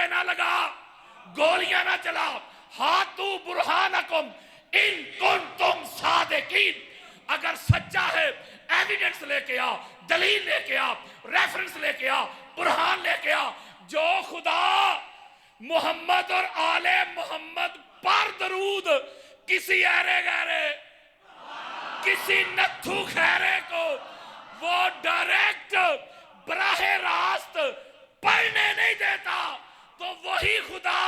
नारे ना लगा, गोलियां ना चला। हाथू बुरहानकुम इन कुंतुम सादिकीन, अगर सच्चा है एविडेंस लेके आ, दलील लेके आ, रेफरेंस लेके आ, बुरहान लेके आ। जो खुदा मोहम्मद और आले मोहम्मद पर दरूद किसी अरे गहरे, किसी नत्थू खैरे को वो डायरेक्ट बराहे रास्त पढ़ने नहीं देता, तो वही खुदा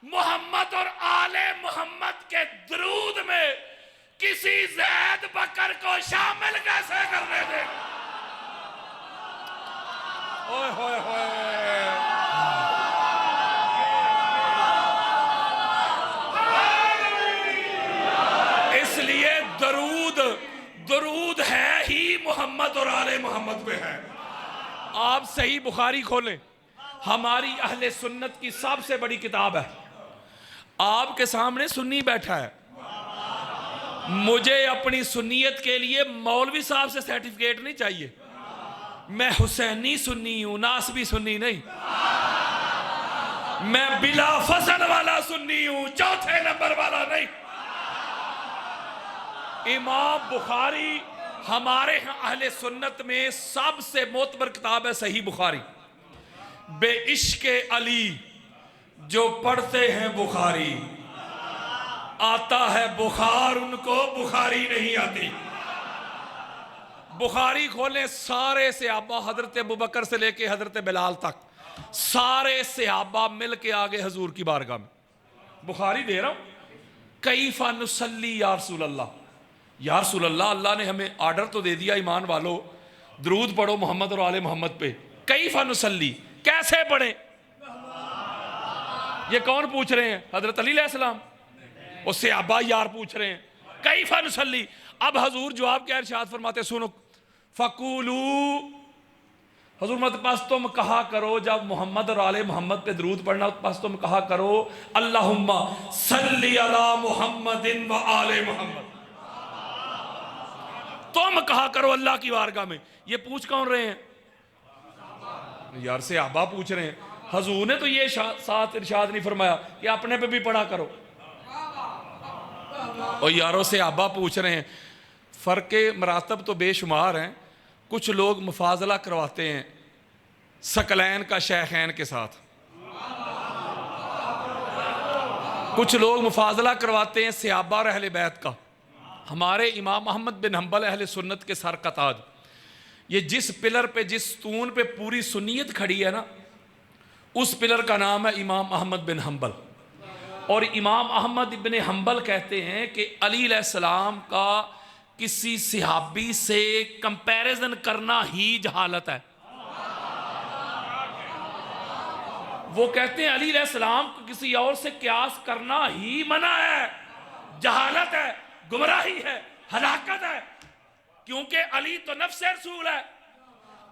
मोहम्मद और आले मोहम्मद के दरूद में किसी जैद बकर को शामिल कैसे करने देगा? ओए होए होए, इसलिए दरूद दरूद है ही मोहम्मद और आले मोहम्मद पे है। आप सही बुखारी खोलें, हमारी अहले सुन्नत की सबसे बड़ी किताब है। आपके सामने सुन्नी बैठा है, मुझे अपनी सुन्नियत के लिए मौलवी साहब से सर्टिफिकेट नहीं चाहिए। मैं हुसैनी सुन्नी हूं, नासबी सुन्नी नहीं। मैं बिला फसल वाला सुन्नी हूं, चौथे नंबर वाला नहीं। इमाम बुखारी हमारे यहाँ अहले सुन्नत में सबसे मोतबर किताब है सही बुखारी। बेइश्क़े अली जो पढ़ते हैं बुखारी, आता है बुखार उनको, बुखारी नहीं आती। बुखारी खोलें, सारे सहाबा हजरत अबू बकर से लेके हजरत बिलाल तक सारे सहाबा मिल के आगे हजूर की बारगाह में। बुखारी दे रहा हूं। कैफ़ा नुसल्ली या रसूल अल्लाह, या रसूल अल्लाह, अल्लाह ने हमें आर्डर तो दे दिया ईमान वालों, दरूद पढ़ो मोहम्मद और आले मोहम्मद पे। कैफ़ा नुसल्ली, कैसे पढ़े? ये कौन पूछ रहे हैं? हजरत अली अलैहिस्सलाम। उससे अब्बा यार पूछ रहे हैं कैफ़ा नुसल्ली। अब हजूर जवाब क्या इरशाद फरमाते, सुनो। फ़क़ूलू, हजूर मत पास तुम कहा करो जब मोहम्मद और आले मोहम्मद पे दरूद पढ़ना, पास तुम कहा करो अल्लाहुम्मा सल्ली अला मुहम्मदिन व आले मोहम्मद। तुम कहा करो अल्लाह की बारगाह में। ये पूछ कौन रहे हैं? यार से आबा पूछ रहे हैं। हजूर ने तो ये साथ इरशाद नहीं फरमाया कि अपने पे भी पढ़ा करो। और यारों से आबा पूछ रहे हैं। फ़र्क़े मरातब तो बेशुमार हैं। कुछ लोग मुफाजला करवाते हैं सकलैन का शेखैन के साथ, कुछ लोग मुफाजला करवाते हैं सहाबा और अहले बैत का। हमारे इमाम अहमद बिन हम्बल अहले सुन्नत के सर का ताज, ये जिस पिलर पे, जिस स्तून पे पूरी सुन्नियत खड़ी है ना, उस पिलर का नाम है इमाम अहमद बिन हम्बल। और इमाम अहमद बिन हम्बल कहते हैं कि अली अलैहिस्सलाम का किसी सहाबी से कंपैरिजन करना ही जहालत है। वो कहते हैं अली अलैहिस्सलाम को किसी और से क्यास करना ही मना है, जहालत है, गुमराही है, हलाकत है। क्योंकि अली तो नफ्स रसूल है,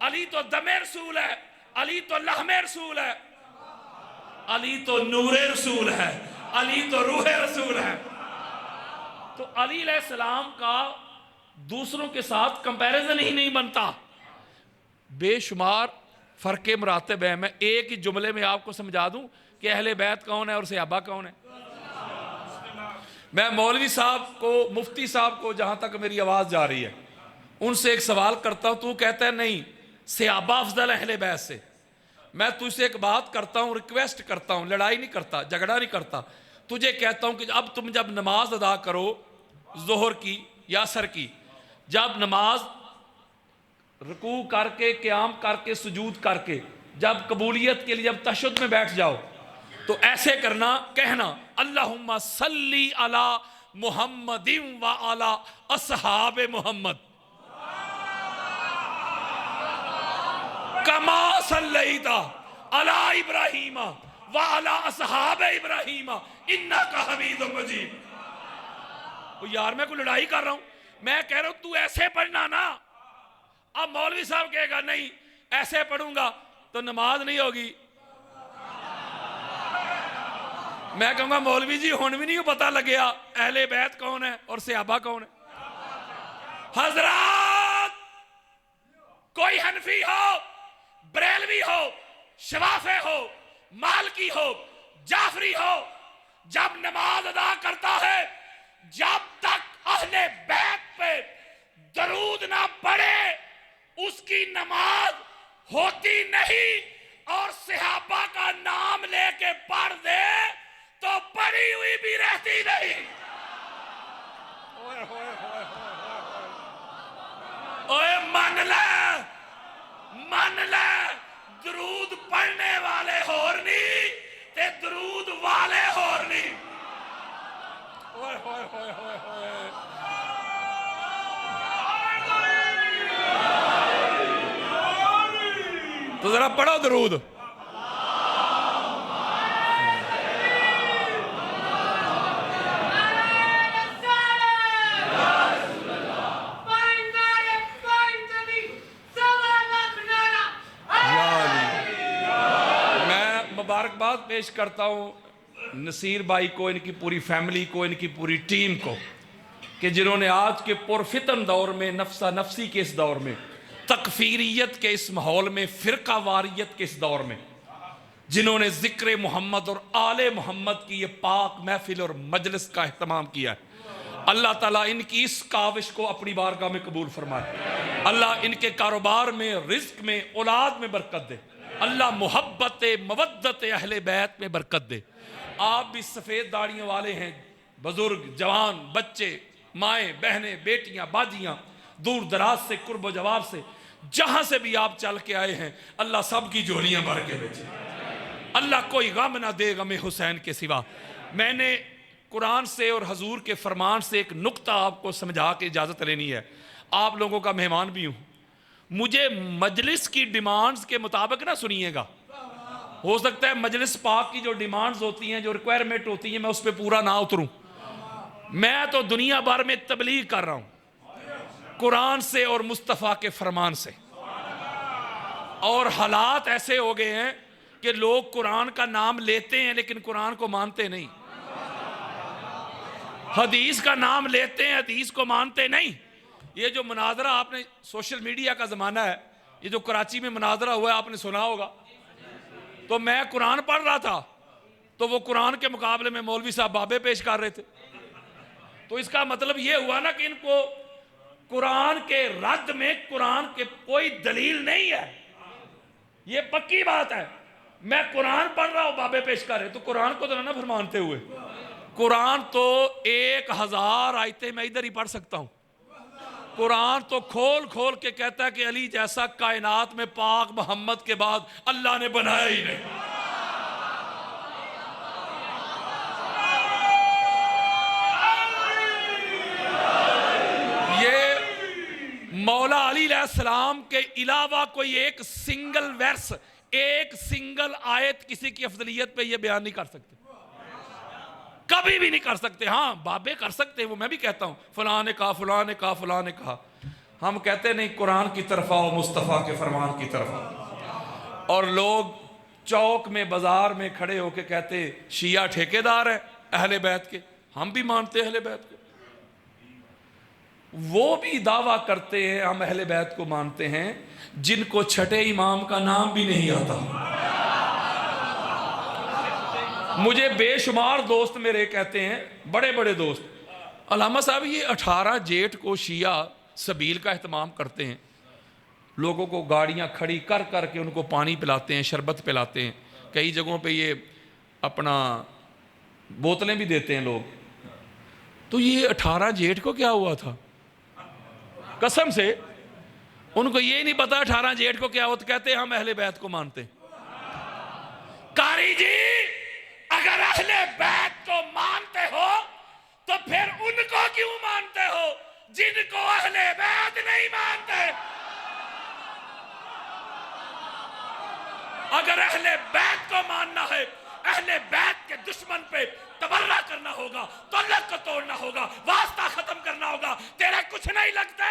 अली तो दमे रसूल है, अली तो लहमे रसूल है, अली तो नूरे रसूल है, अली तो रूहे रसूल है। तो अली अलैहिस्सलाम का दूसरों के साथ कंपैरिजन ही नहीं बनता। बेशुमार फ़र्क़े मरातब है। मैं एक ही जुमले में आपको समझा दूं कि अहले बैत कौन है और सहाबा कौन है। मैं मौलवी साहब को, मुफ्ती साहब को, जहां तक मेरी आवाज़ जा रही है, उनसे एक सवाल करता हूं। तू कहता है नहीं सहाबा अफजल है अहले बैत से। मैं तुझसे एक बात करता हूं, रिक्वेस्ट करता हूं, लड़ाई नहीं करता, झगड़ा नहीं करता। तुझे कहता हूं कि अब तुम जब नमाज अदा करो ज़ोहर की या असर की, जब नमाज रुकू करके, क़याम करके, सुजूद करके, जब कबूलियत के लिए जब तशहुद में बैठ जाओ, तो ऐसे करना, कहना अल्लाहुम्मा सल्ली अला मुहम्मदिन व अला अस्हाबे मुहम्मद कमा सल्लैता अला इब्राहीम व अला अस्हाबे इब्राहीम इन्नका हमीदुम मजीद। तो यार मैं कोई लड़ाई कर रहा हूं, मैं कह रहा हूं तू ऐसे पढ़ना ना। अब मौलवी साहब कहेगा नहीं ऐसे पढ़ूंगा तो नमाज नहीं होगी। मैं कहूंगा मौलवी जी हुण भी नहीं पता लगे अहले बैत कौन है और सहाबा कौन है। हजरत कोई हनफी हो, बरेलवी हो, शवाफे हो, मालकी हो, जाफरी हो, जब नमाज अदा करता है, जब तक अहले बैत पे दरूद ना पढ़े उसकी नमाज होती नहीं। और सहाबा का नाम लेके पढ़ दे तो पढ़ी हुई भी रहती नहीं। ओए मन ले, दरूद पढ़ने वाले होर नहीं ते दरूद वाले होर नहीं। तो जरा पढ़ो दरूद। मुबारकबाद पेश करता हूँ नसीर भाई को, इनकी पूरी फैमिली को, इनकी पूरी टीम को, कि जिन्होंने आज के पुरफितन दौर में, नफ्सा नफसी के इस दौर में, तकफीरियत के इस माहौल में, फ़िरका वारियत के इस दौर में, जिन्होंने ज़िक्र मोहम्मद और आले मोहम्मद की ये पाक महफिल और मजलिस का एहतमाम किया है। अल्लाह ताला इनकी इस काविश को अपनी बारगाह में कबूल फरमाए। अल्लाह इनके कारोबार में, रिज्क में, औलाद में बरकत दे। अल्लाह मोहब्बत मवद्दत अहले बैत में बरकत दे। आप भी सफ़ेद दाढ़ियों वाले हैं, बुजुर्ग, जवान, बच्चे, माएँ, बहनें, बेटियाँ, बाजियाँ, दूर दराज से, कुर्ब जवाब से, जहाँ से भी आप चल के आए हैं, अल्लाह सब की झोलियाँ भर के भेजे। अल्लाह कोई गम ना दे गम हुसैन के सिवा। मैंने कुरान से और हजूर के फरमान से एक नुक्ता आपको समझा के इजाज़त लेनी है। आप लोगों का मेहमान भी हूँ, मुझे मजलिस की डिमांड्स के मुताबिक ना सुनिएगा। हो सकता है मजलिस पाक की जो डिमांड्स होती हैं, जो रिक्वायरमेंट होती है, मैं उस पर पूरा ना उतरूं। मैं तो दुनिया भर में तबलीग कर रहा हूं कुरान से और मुस्तफ़ा के फरमान से। और हालात ऐसे हो गए हैं कि लोग कुरान का नाम लेते हैं लेकिन कुरान को मानते नहीं, हदीस का नाम लेते हैं, हदीस को मानते नहीं। ये जो मुनाजरा, आपने सोशल मीडिया का ज़माना है, ये जो कराची में मुनाजरा हुआ है आपने सुना होगा। तो मैं कुरान पढ़ रहा था, तो वो कुरान के मुकाबले में मौलवी साहब बाबे पेश कर रहे थे। तो इसका मतलब ये हुआ ना कि इनको कुरान के रद्द में कुरान के कोई दलील नहीं है। ये पक्की बात है। मैं कुरान पढ़ रहा हूँ, बाबे पेश कर रहे, तो कुरान को तो ना फिर मानते हुए। कुरान तो 1000 आयतें मैं इधर ही पढ़ सकता हूँ। कुरान तो खोल खोल के कहता है कि अली जैसा कायनात में पाक मोहम्मद के बाद अल्लाह ने बनाया ही नहीं। ये मौला अली अलैहिस्सलाम के अलावा कोई एक सिंगल वर्स, एक सिंगल आयत किसी की अफजलियत पे ये बयान नहीं कर सकते, कभी भी नहीं कर सकते। हाँ, बाबे कर सकते हैं, वो मैं भी कहता हूँ, फलां ने कहा, फलां ने कहा, फलां ने कहा। हम कहते नहीं कुरान की तरफ आओ, मुस्तफ़ा के फरमान की तरफ आओ। और लोग चौक में, बाजार में खड़े होके कहते शिया ठेकेदार है अहले बैत के। हम भी मानते हैं अहले बैत को, वो भी दावा करते हैं हम अहले बैत को मानते हैं, जिनको छठे इमाम का नाम भी नहीं आता। मुझे बेशुमार दोस्त मेरे कहते हैं, बड़े बड़े दोस्त, अल्लामा साहब ये 18 जेठ को शिया सबील का एहतमाम करते हैं, लोगों को गाड़ियां खड़ी कर कर के उनको पानी पिलाते हैं, शरबत पिलाते हैं, कई जगहों पे ये अपना बोतलें भी देते हैं लोग। तो ये 18 जेठ को क्या हुआ था? कसम से उनको ये नहीं पता 18 जेठ को क्या हुआ। तो कहते हैं हम अहले बैत को मानते हैं। कारी जी, अगर अहले बैत को मानते हो तो फिर उनको क्यों मानते हो जिनको अहले बैत नहीं मानते? अगर अहले बैत को मानना है, अहले बैत के दुश्मन पे तबर्रा करना होगा, तल्लक को तोड़ना होगा, वास्ता खत्म करना होगा, तेरे कुछ नहीं लगते।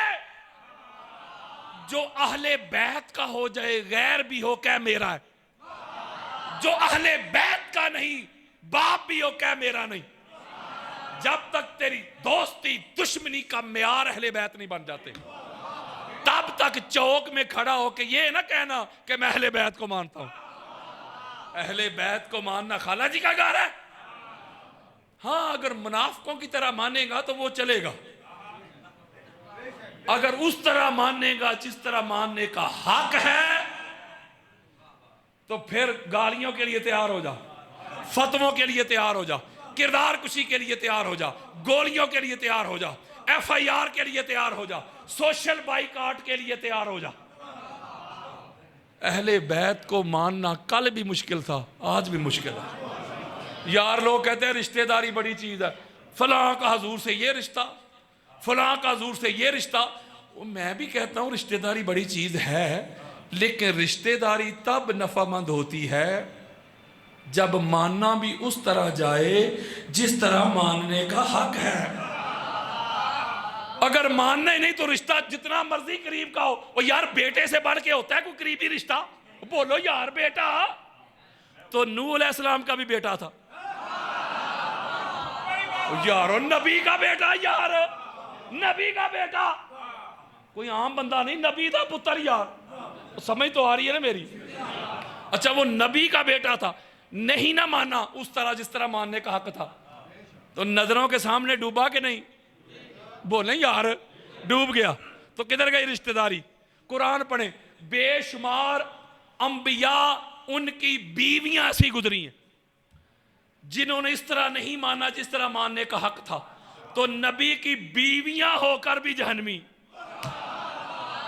जो अहले बैत का हो जाए, गैर भी हो, क्या मेरा है? जो अहले बैत का नहीं, बाप भी हो, क्या मेरा नहीं? जब तक तेरी दोस्ती दुश्मनी का मेयार अहले बैत नहीं बन जाते, तब तक चौक में खड़ा होके ये ना कहना कि मैं अहले बैत को मानता हूं। अहले बैत को मानना खाला जी का घर है। हाँ, अगर मुनाफिकों की तरह मानेगा तो वो चलेगा, अगर उस तरह मानेगा जिस तरह मानने का हक है तो फिर गालियों के लिए तैयार हो जा, फतवों के लिए तैयार हो जा, किरदार कुशी के लिए तैयार हो जा, गोलियों के लिए तैयार हो जा, FIR के लिए तैयार हो जा, सोशल बाइकाट के लिए तैयार हो जा। अहले बैत को मानना कल भी मुश्किल था, आज भी मुश्किल है। यार लोग कहते हैं रिश्तेदारी बड़ी चीज है, फलां का हजूर से ये रिश्ता, फलां का हजूर से ये रिश्ता। मैं भी कहता हूं रिश्तेदारी बड़ी चीज है, लेकिन रिश्तेदारी तब नफामंद होती है जब मानना भी उस तरह जाए जिस तरह मानने का हक है। अगर मानना ही नहीं तो रिश्ता जितना मर्जी करीब का हो, और यार बेटे से बढ़ के होता है कोई करीबी रिश्ता? बोलो यार, बेटा तो नूह अलैहिस्सलाम का भी बेटा था यार, नबी का बेटा, यार नबी का बेटा, कोई आम बंदा नहीं, नबी का पुत्र यार। समझ तो आ रही है ना मेरी? अच्छा, वो नबी का बेटा था, नहीं ना माना उस तरह जिस तरह मानने का हक था, तो नजरों के सामने डूबा कि नहीं? बोले यार डूब गया। तो किधर गई रिश्तेदारी? कुरान पढ़े, बेशुमार अंबिया उनकी बीवियां ऐसी गुजरी हैं जिन्होंने इस तरह नहीं माना जिस तरह मानने का हक था, तो नबी की बीवियां होकर भी जहन्नमी।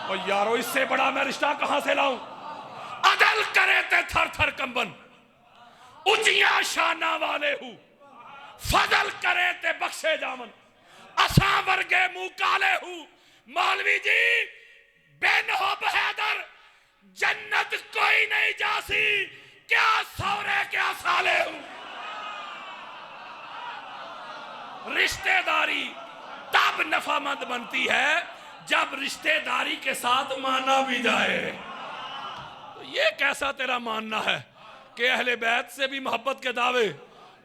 और यारो इससे बड़ा मैं रिश्ता कहां से लाऊं? अदल करे ते थर थर कंबन, ऊंचिया शाना वाले हूं, फजल करे ते बख्शे जामन, असा वर्गे मुंह काले हूं। मौलवी जी बिन हो बहदर जन्नत कोई नहीं जासी, क्या सौरे क्या साले हूं। रिश्तेदारी तब नफामंद बनती है जब रिश्तेदारी के साथ माना भी जाए। तो ये कैसा तेरा मानना है कि अहले बैत से भी मोहब्बत के दावे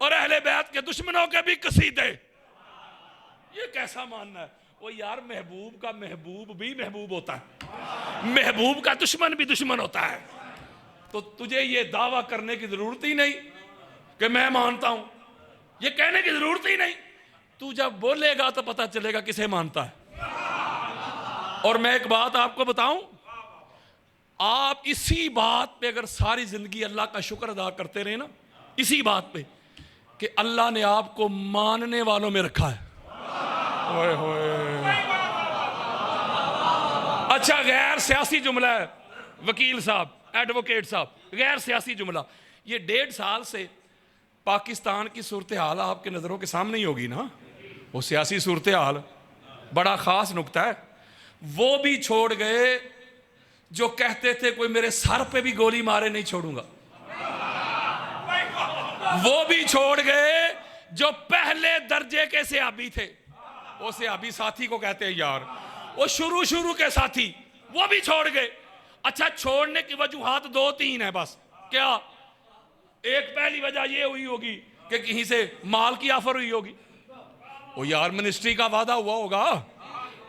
और अहले बैत के दुश्मनों के भी कसीदे? ये कैसा मानना है? वो यार महबूब का महबूब भी महबूब होता है, महबूब का दुश्मन भी दुश्मन होता है। तो तुझे ये दावा करने की जरूरत ही नहीं कि मैं मानता हूं, ये कहने की जरूरत ही नहीं। तू जब बोलेगा तो पता चलेगा किसे मानता है। और मैं एक बात आपको बताऊं, आप इसी बात पे अगर सारी जिंदगी अल्लाह का शुक्र अदा करते रहे ना, इसी बात पे कि अल्लाह ने आपको मानने वालों में रखा है। ओए होए। अच्छा, गैर सियासी जुमला है वकील साहब, एडवोकेट साहब, गैर सियासी जुमला। ये 1.5 साल से पाकिस्तान की सूरत हाल आपके नज़रों के सामने ही होगी ना, वो सियासी सूरत हाल बड़ा ख़ास नुक्ता है। वो भी छोड़ गए जो कहते थे कोई मेरे सर पे भी गोली मारे नहीं छोड़ूंगा। वो भी छोड़ गए जो पहले दर्जे के सियाबी थे, वो सियाबी साथी को कहते हैं यार, वो शुरू के साथी, वो भी छोड़ गए। अच्छा, छोड़ने की वजूहात 2-3 है बस। क्या? एक पहली वजह ये हुई होगी कि कहीं से माल की ऑफर हुई होगी, वो यार मिनिस्ट्री का वादा हुआ होगा,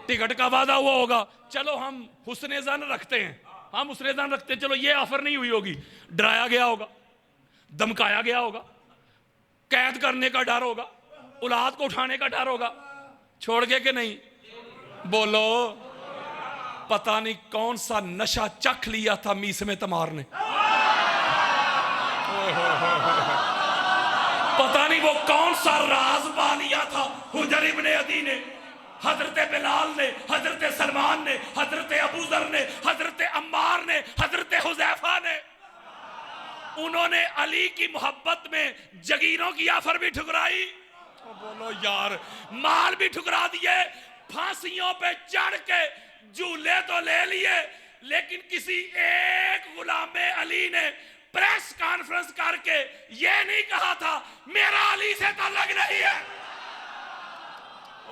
टिकट का वादा हुआ होगा, चलो हम हुस्ने ज़न रखते हैं, हम हुस्ने ज़न रखते हैं, चलो ये ऑफर नहीं हुई होगी, डराया गया होगा, धमकाया गया होगा, कैद करने का डर होगा, औलाद को उठाने का डर होगा। छोड़ गए कि नहीं? बोलो। पता नहीं कौन सा नशा चख लिया था मीस में तमार ने, पता नहीं वो कौन सा राज पा लिया था हुजर इब्ने अदी ने, हजरत बिलाल ने, हजरत सलमान ने, हजरत अबू जर ने, हजरत अम्मार ने, हजरत हुजैफा ने। उन्होंने अली की मोहब्बत में जगीरों की ऑफर भी ठुकराई, तो बोलो यार, माल भी ठुकरा दिए, फांसियों पे चढ़ के झूले तो ले लिए, लेकिन किसी एक गुलामे अली ने प्रेस कॉन्फ्रेंस करके ये नहीं कहा था मेरा अली से ताल्लुक नहीं है।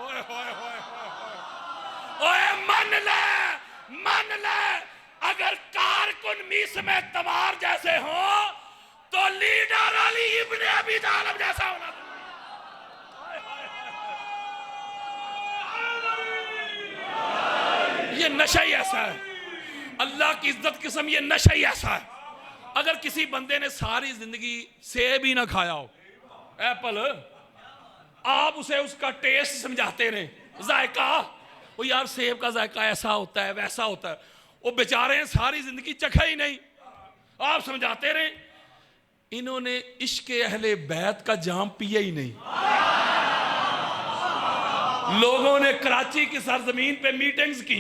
ओए होए होए ओए, मन ले, अगर कारकुन मीस में तमार जैसे हो तो लीडर अली इब्ने अबी तालिब जैसा होना। ये नशा ही ऐसा है, अल्लाह की इज्जत किस्म, ये नशा ही ऐसा है। अगर किसी बंदे ने सारी जिंदगी सेब ही ना खाया हो, एप्पल, आप उसे उसका टेस्ट समझाते रहे, जायका, वो यार सेब का जायका ऐसा होता है वैसा होता है, वो बेचारे सारी जिंदगी चखा ही नहीं, आप समझाते रहे। इन्होंने इश्क अहले बैत का जाम पिया ही नहीं। लोगों ने कराची की सरजमीन पे मीटिंग्स की,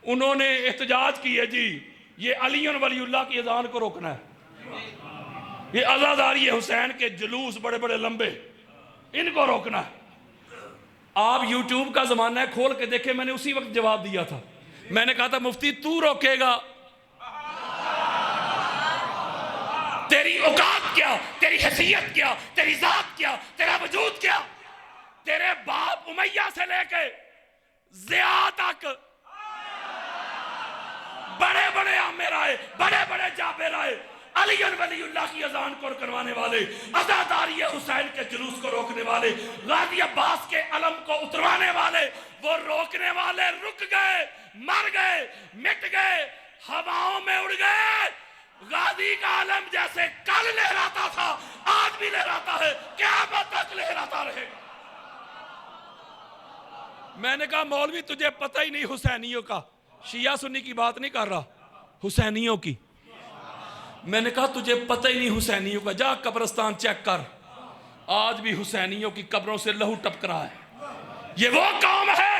उन्होंने एहतजाज किए, जी ये अली वलीउल्लाह की अजान को रोकना है, ये अज़ादारी हुसैन के जुलूस बड़े बड़े लंबे, इनको रोकना है। आप यूट्यूब का जमाना है, खोल के देखे, मैंने उसी वक्त जवाब दिया था। मैंने कहा था मुफ्ती तू रोकेगा, तेरी औकात क्या, तेरी हैसियत क्या, तेरी जात क्या, तेरा वजूद क्या। तेरे बाप उमैया से लेके ज़िया तक बड़े बड़े आमिर आए, बड़े बड़े जाबिर आए, अली वलीउल्लाह की अजान को करवाने वाले, अज़ादारी हुसैन के जुलूस को रोकने वाले, गाजी अब्बास के अलम को उतरवाने वाले, वो रोकने वाले रुक गए, मर गए, मिट गए, हवाओं में उड़ गए। गाजी का अलम जैसे कल लहराता था आज भी लहराता है, क़यामत तक लहराता रहेगा। मैंने कहा मौलवी तुझे पता ही नहीं हुसैनियों का, शिया सुन्नी की बात नहीं कर रहा, हुसैनियों की। मैंने कहा तुझे पता ही नहीं हुसैनियों का, जा कब्रिस्तान चेक कर, आज भी हुसैनियों की कब्रों से लहू टपक रहा है। ये वो कौम है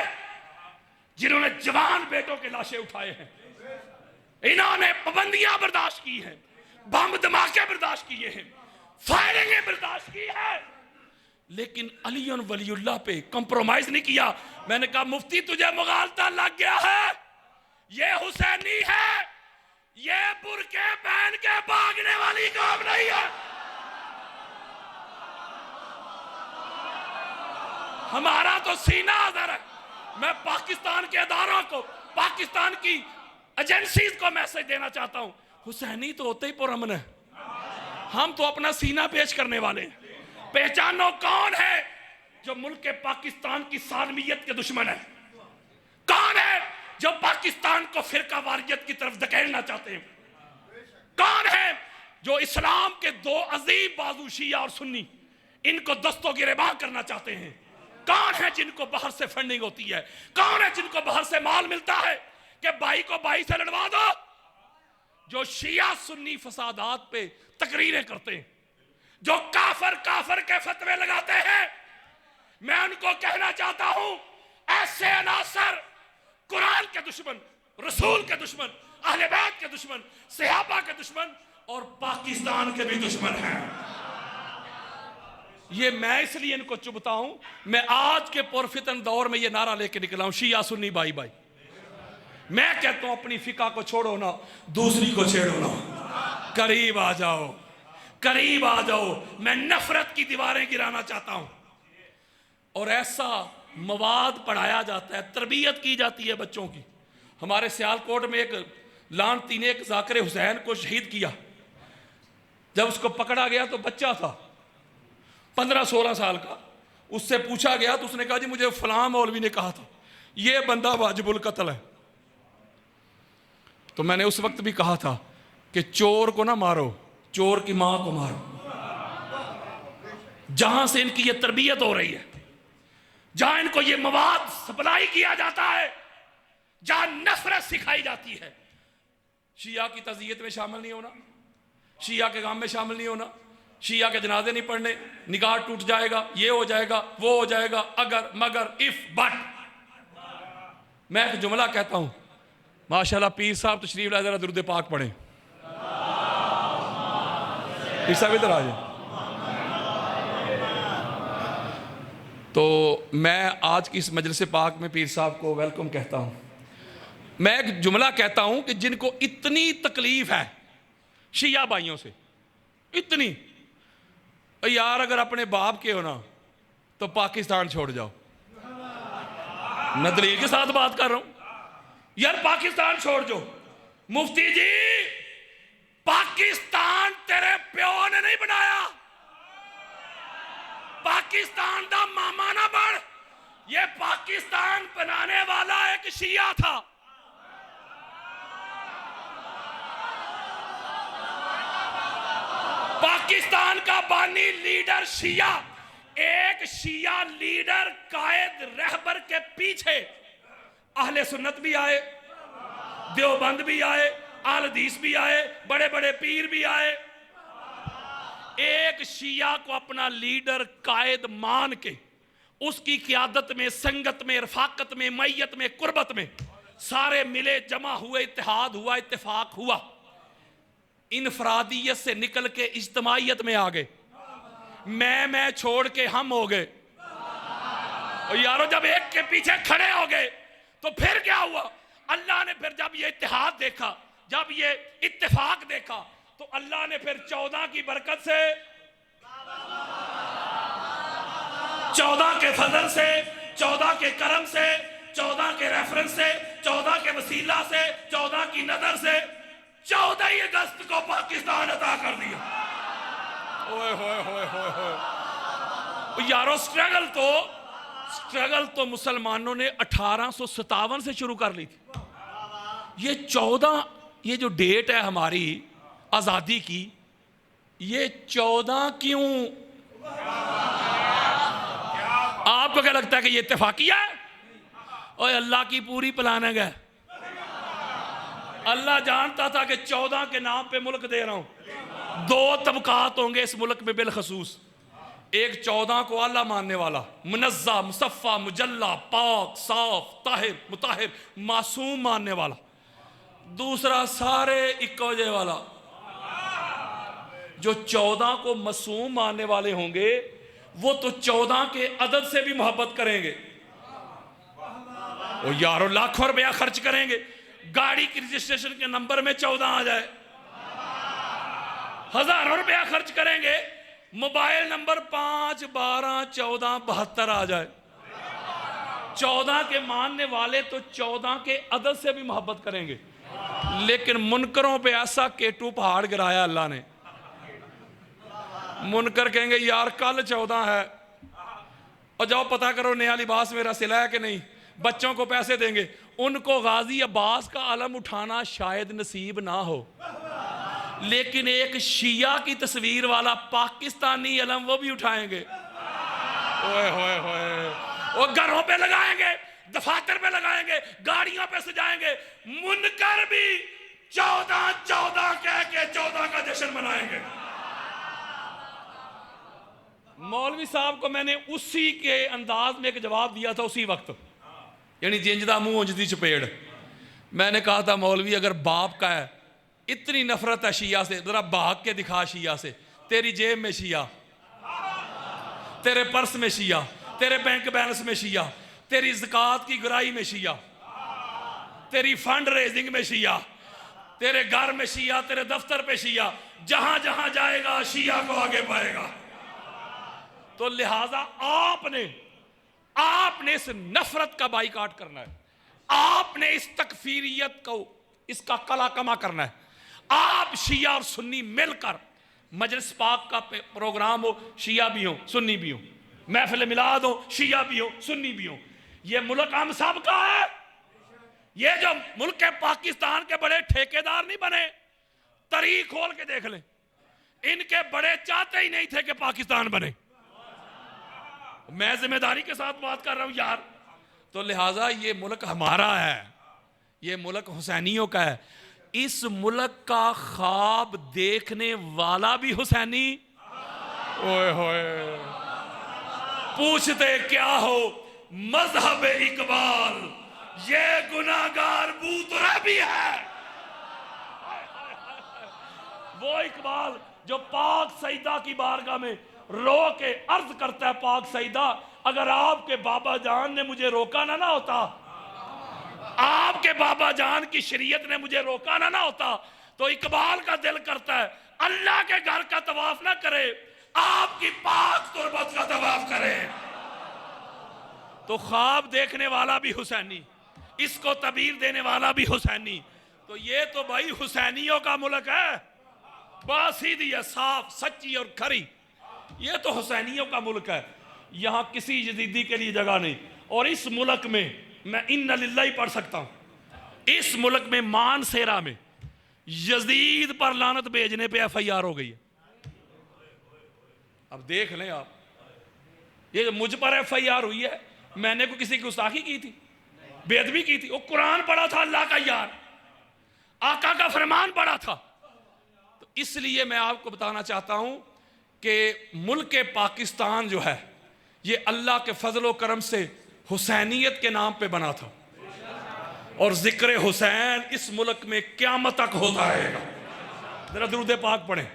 जिन्होंने जवान बेटों के लाशें उठाए हैं, इन्होंने पाबंदियां बर्दाश्त की हैं, बम धमाके बर्दाश्त किए हैं, फायरिंगें बर्दाश्त की है, लेकिन अली वलीउल्लाह पे कंप्रोमाइज नहीं किया। मैंने कहा मुफ्ती तुझे मुगालता लग गया है, ये हुसैनी है, ये बुरके पहन के भागने वाली कौम नहीं है। हमारा तो सीना आज़र है। मैं पाकिस्तान के अदारों को, पाकिस्तान की एजेंसीज को मैसेज देना चाहता हूं, हुसैनी तो होते ही पुरअमन है, हम तो अपना सीना पेश करने वाले हैं। पहचानो कौन है जो मुल्क के पाकिस्तान की सालमियत के दुश्मन है, कौन है जो पाकिस्तान को फिरका वारियत की तरफ धकेलना चाहते हैं, कौन है जो इस्लाम के दो अजीम बाजू शिया और सुन्नी इनको दस्तों गिरेबान करना चाहते हैं, कौन है जिनको बाहर से फंडिंग होती है, कौन है जिनको बाहर से माल मिलता है कि भाई को भाई से लड़वा दो, जो शिया सुन्नी फसादात पे तकरीरें करते हैं, जो काफर काफर के फतवे लगाते हैं। मैं उनको कहना चाहता हूं, ऐसे अनासर कुरान के दुश्मन, रसूल के दुश्मन, अहले बैत के दुश्मन, सहाबा के दुश्मन और पाकिस्तान के भी दुश्मन हैं। ये मैं इसलिए इनको चुभता हूं, मैं आज के पुरफितन दौर में ये नारा लेके निकला हूं, शिया सुन्नी भाई भाई। मैं कहता हूं अपनी फिका को छोड़ो ना, दूसरी को छेड़ो ना, करीब आ जाओ, करीब आ जाओ। मैं नफरत की दीवारें गिराना चाहता हूं। और ऐसा मवाद पढ़ाया जाता है, तरबियत की जाती है बच्चों की। हमारे सियालकोट में एक लानती ने एक जाकिर हुसैन को शहीद किया। जब उसको पकड़ा गया तो बच्चा था 15-16 साल का, उससे पूछा गया तो उसने कहा जी मुझे फलां मौलवी ने कहा था ये बंदा वाजिबुल कत्ल है। तो मैंने उस वक्त भी कहा था कि चोर को ना मारो, चोर की मां को मारो। जहां से इनकी ये तरबियत हो रही है, जहां इनको ये मवाद सप्लाई किया जाता है, जहां नफरत सिखाई जाती है, शिया की तज़ियत में शामिल नहीं होना, शिया के काम में शामिल नहीं होना, शिया के जनाजे नहीं पढ़ने, निगाह टूट जाएगा, ये हो जाएगा, वो हो जाएगा, अगर मगर इफ बट। मैं एक जुमला कहता हूं, माशाल्लाह पीर साहब तशरीफ लाए, जरा दुरूद पाक पढ़े। पीर साहब इधर आ जाए। तो मैं आज की इस मजलिस पाक में पीर साहब को वेलकम कहता हूं। मैं एक जुमला कहता हूं कि जिनको इतनी तकलीफ है शिया भाइयों से, इतनी, यार अगर अपने बाप के हो ना तो पाकिस्तान छोड़ जाओ। मैं दलील के साथ बात कर रहा हूं, यार पाकिस्तान छोड़ जाओ। मुफ्ती जी पाकिस्तान तेरे प्यो ने नहीं बनाया, पाकिस्तान दा मामा ना बन, ये पाकिस्तान बनाने वाला एक शिया था। पाकिस्तान का बानी लीडर शिया, एक शिया लीडर कायद रहबर के पीछे अहले सुन्नत भी आए, देवबंद भी आए, अहले हदीस भी आए, बड़े बड़े पीर भी आए। एक शिया को अपना लीडर कायद मान के उसकी क़यादत में, संगत में, रफाकत में, मैयत में, कुर्बत में सारे मिले, जमा हुए, इत्तेहाद हुआ, इत्तेफाक हुआ, इनफरादियत से निकल के इज्तमाइयत में आ गए। मैं छोड़ के हम हो गए। और यारो जब एक के पीछे खड़े हो गए तो फिर क्या हुआ? अल्लाह ने फिर जब ये इत्तेहाद देखा, जब ये इत्तेफाक देखा, तो अल्लाह ने फिर 14 की बरकत से, 14 के फजल से, 14 के करम से, 14 के रेफरेंस से, 14 के वसीला से, 14 की नजर से 14 अगस्त को पाकिस्तान अता कर दिया। ओए होए होए होए होए यारो, स्ट्रगल तो मुसलमानों ने 1857 से शुरू कर ली थी। ये 14, ये जो डेट है हमारी आजादी की, ये 14 क्यों? आपको क्या लगता है कि ये इत्तेफाकिया है? और अल्लाह की पूरी प्लानिंग है। अल्लाह जानता था कि 14 के नाम पे मुल्क दे रहा हूं। 2 तबकात होंगे इस मुल्क में बिलखसूस। एक 14 को अल्लाह मानने वाला, मुनज़्ज़ा, मुसफ़ा, मुजल्ला, पाक, साफ, ताहिर, मुताहिर, मासूम मानने वाला। दूसरा सारे इक्कोजे वाला। जो 14 को मासूम मानने वाले होंगे वो तो 14 के अदद से भी मोहब्बत करेंगे। और यारों लाखों रुपया खर्च करेंगे, गाड़ी की रजिस्ट्रेशन के नंबर में 14 आ जाए। हजारों रुपया खर्च करेंगे, मोबाइल नंबर 5, 12, 14, 72 आ जाए। 14 के मानने वाले तो 14 के अदद से भी मोहब्बत करेंगे। लेकिन मुनकरों पे ऐसा केटू पहाड़ गिराया अल्लाह ने। मुनकर कहेंगे यार कल 14 है, और जाओ पता करो नया लिबास मेरा सिला है कि नहीं, बच्चों को पैसे देंगे। उनको गाजी अब्बास का अलम उठाना शायद नसीब ना हो, लेकिन एक शिया की तस्वीर वाला पाकिस्तानी अलम वो भी उठाएंगे। ओए होए होए, वो घरों पे लगाएंगे, दफातर पे लगाएंगे, गाड़ियों पे सजाएंगे। मुनकर भी 14 कह के 14 का जश्न मनाएंगे। मौलवी साहब को मैंने उसी के अंदाज में एक जवाब दिया था उसी वक्त, यानी जिंजदा मुंह उंजदी चपेड़। मैंने कहा था मौलवी अगर बाप का है इतनी नफरत है शिया से, जरा भाग के दिखा शिया से। तेरी जेब में शिया, तेरे पर्स में शिया, तेरे बैंक बैलेंस में शिया, तेरी ज़कात की गुराई में शिया, तेरी फंड रेजिंग में शिया, तेरे घर में शिया, तेरे दफ्तर पे शिया, जहां जहां जाएगा शिया को आगे पाएगा। तो लिहाजा आपने इस नफरत का बाइकाट करना है। आपने इस तकफीरियत को, इसका कला कमा करना है। आप शिया और सुन्नी मिलकर मजलिस पाक का प्रोग्राम हो, शिया भी हो सुन्नी भी हो, महफिल मिलाद हो, शिया भी हो सुन्नी भी हो। ये मुल्क हम सब का है। ये जो मुल्क है पाकिस्तान के बड़े ठेकेदार नहीं बने, तरीक खोल के देख लें, इनके बड़े चाहते ही नहीं थे कि पाकिस्तान बने। मैं जिम्मेदारी के साथ बात कर रहा हूं यार। तो लिहाजा ये मुल्क हमारा है, ये मुल्क हुसैनियों का है। इस मुल्क का ख्वाब देखने वाला भी हुसैनी। ओए होए, पूछते क्या हो मजहब इकबाल, ये गुनाहगार बूतरा भी है। वो इकबाल जो पाक सईदा की बारगाह में रो के अर्ज करता है, पाक सईदा अगर आपके बाबा जान ने मुझे रोका ना होता, आपके बाबा जान की शरीयत ने मुझे रोका ना होता, तो इकबाल का दिल करता है अल्लाह के घर का तवाफ ना करे, आपकी पाक तुरबत का तवाफ करे। तो ख्वाब देखने वाला भी हुसैनी, इसको तबीर देने वाला भी हुसैनी। तो ये तो भाई हुसैनियों का मुल्क है, बात सीधी है, साफ सच्ची और खरी। ये तो हुसैनियों का मुल्क है, यहां किसी यजीदी के लिए जगह नहीं। और इस मुल्क में मैं इन्ना लिल्लाह ही पढ़ सकता हूं। इस मुल्क में मानसेरा में यजीद पर लानत भेजने पे FIR हो गई है। अब देख लें आप, ये मुझ पर FIR हुई है, मैंने को किसी की गुस्ताखी की थी, बेअदबी की थी? वो कुरान पढ़ा था अल्लाह का यार, आका का फरमान पढ़ा था। तो इसलिए मैं आपको बताना चाहता हूं कि मुल्क पाकिस्तान जो है ये अल्लाह के फजलो करम से हुसैनियत के नाम पे बना था, और जिक्र हुसैन इस मुल्क में क़यामत तक होता रहेगा। जरा दुरूद पाक पढ़ें।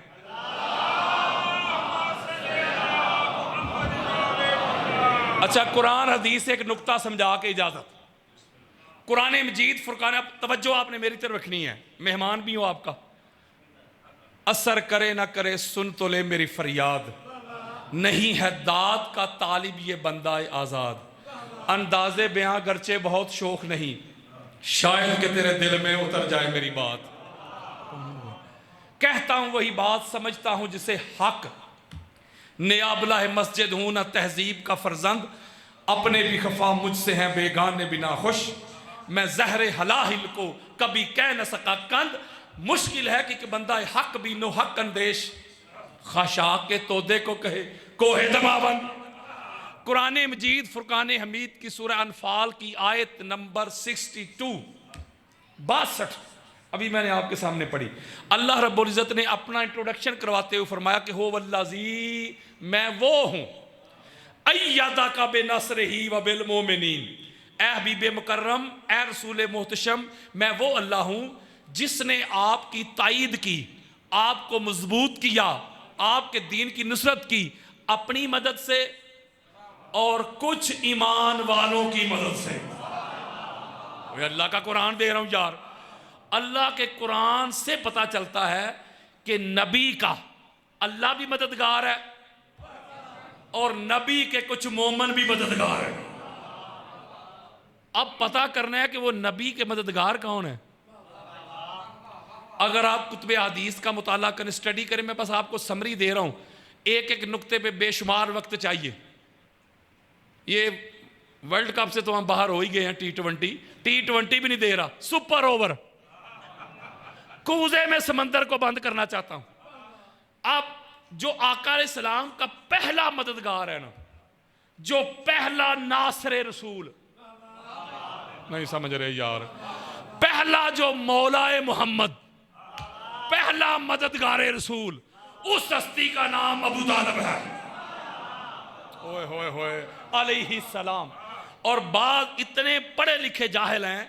अच्छा, कुरान हदीस एक नुक्ता समझा के इजाजत। कुरान मजीद फुरकान, तवज्जो आपने मेरी तरफ रखनी है, मेहमान भी हो आपका। असर करे ना करे सुन तो ले मेरी फरियाद, नहीं है दाद का तालिब ये बंदा आजाद। अंदाजे बयां गर्चे बहुत शौक नहीं, शायद कि तेरे दिल में उतर जाए मेरी बात। कहता हूं वही बात, समझता हूं जिसे हक। नियाबला है मस्जिद हूं ना तहजीब का फर्जंद, अपने भी खफा मुझसे हैं बेगाने बिना खुश। मैं जहरे हलाहिल को कभी कह न सका कंद, मुश्किल है कि बंदा हक भी नो हक अंदेश, खाशा के तोदे को कहे कोहे दमाबंद। कुरान मजीद फुरकान हमीद की सूरह अनफाल की आयत नंबर 62 अभी मैंने आपके सामने पढ़ी। अल्लाह रब्बुल इज़्ज़त ने अपना इंट्रोडक्शन करवाते हुए फरमाया कि हो वल्लाजी, मैं वो हूं, अय्यदा का बेनस्र ही व बिल मोमिनीन, ए हबीब मुकर्रम, ए रसूल मोहतशम, मैं वो अल्लाह हूं जिसने आपकी ताईद की, आपको मजबूत किया, आपके दीन की नुसरत की अपनी मदद से और कुछ ईमान वालों की मदद से। अल्लाह का कुरान दे रहा हूं यार। अल्लाह के कुरान से पता चलता है कि नबी का अल्लाह भी मददगार है और नबी के कुछ मोमन भी मददगार है। अब पता करना है कि वो नबी के मददगार कौन है। अगर आप कुतुब हदीस का मुताला करें, स्टडी करें, मैं बस आपको समरी दे रहा हूं, एक एक नुक्ते पे बेशुमार वक्त चाहिए। ये वर्ल्ड कप से तो हम बाहर हो ही गए हैं, T20 भी नहीं दे रहा, सुपर ओवर, कूजे में समंदर को बंद करना चाहता हूं। अब जो आका अलैहिस्सलाम का पहला मददगार है ना, जो पहला नासरे रसूल, नहीं समझ रहे यार, पहला जो मौलाए मोहम्मद, पहला मददगार रसूल, उस हस्ती का नाम अबू तालिब है। ओए होए होए अलैहि सलाम। और बाद इतने पढ़े लिखे जाहिल हैं,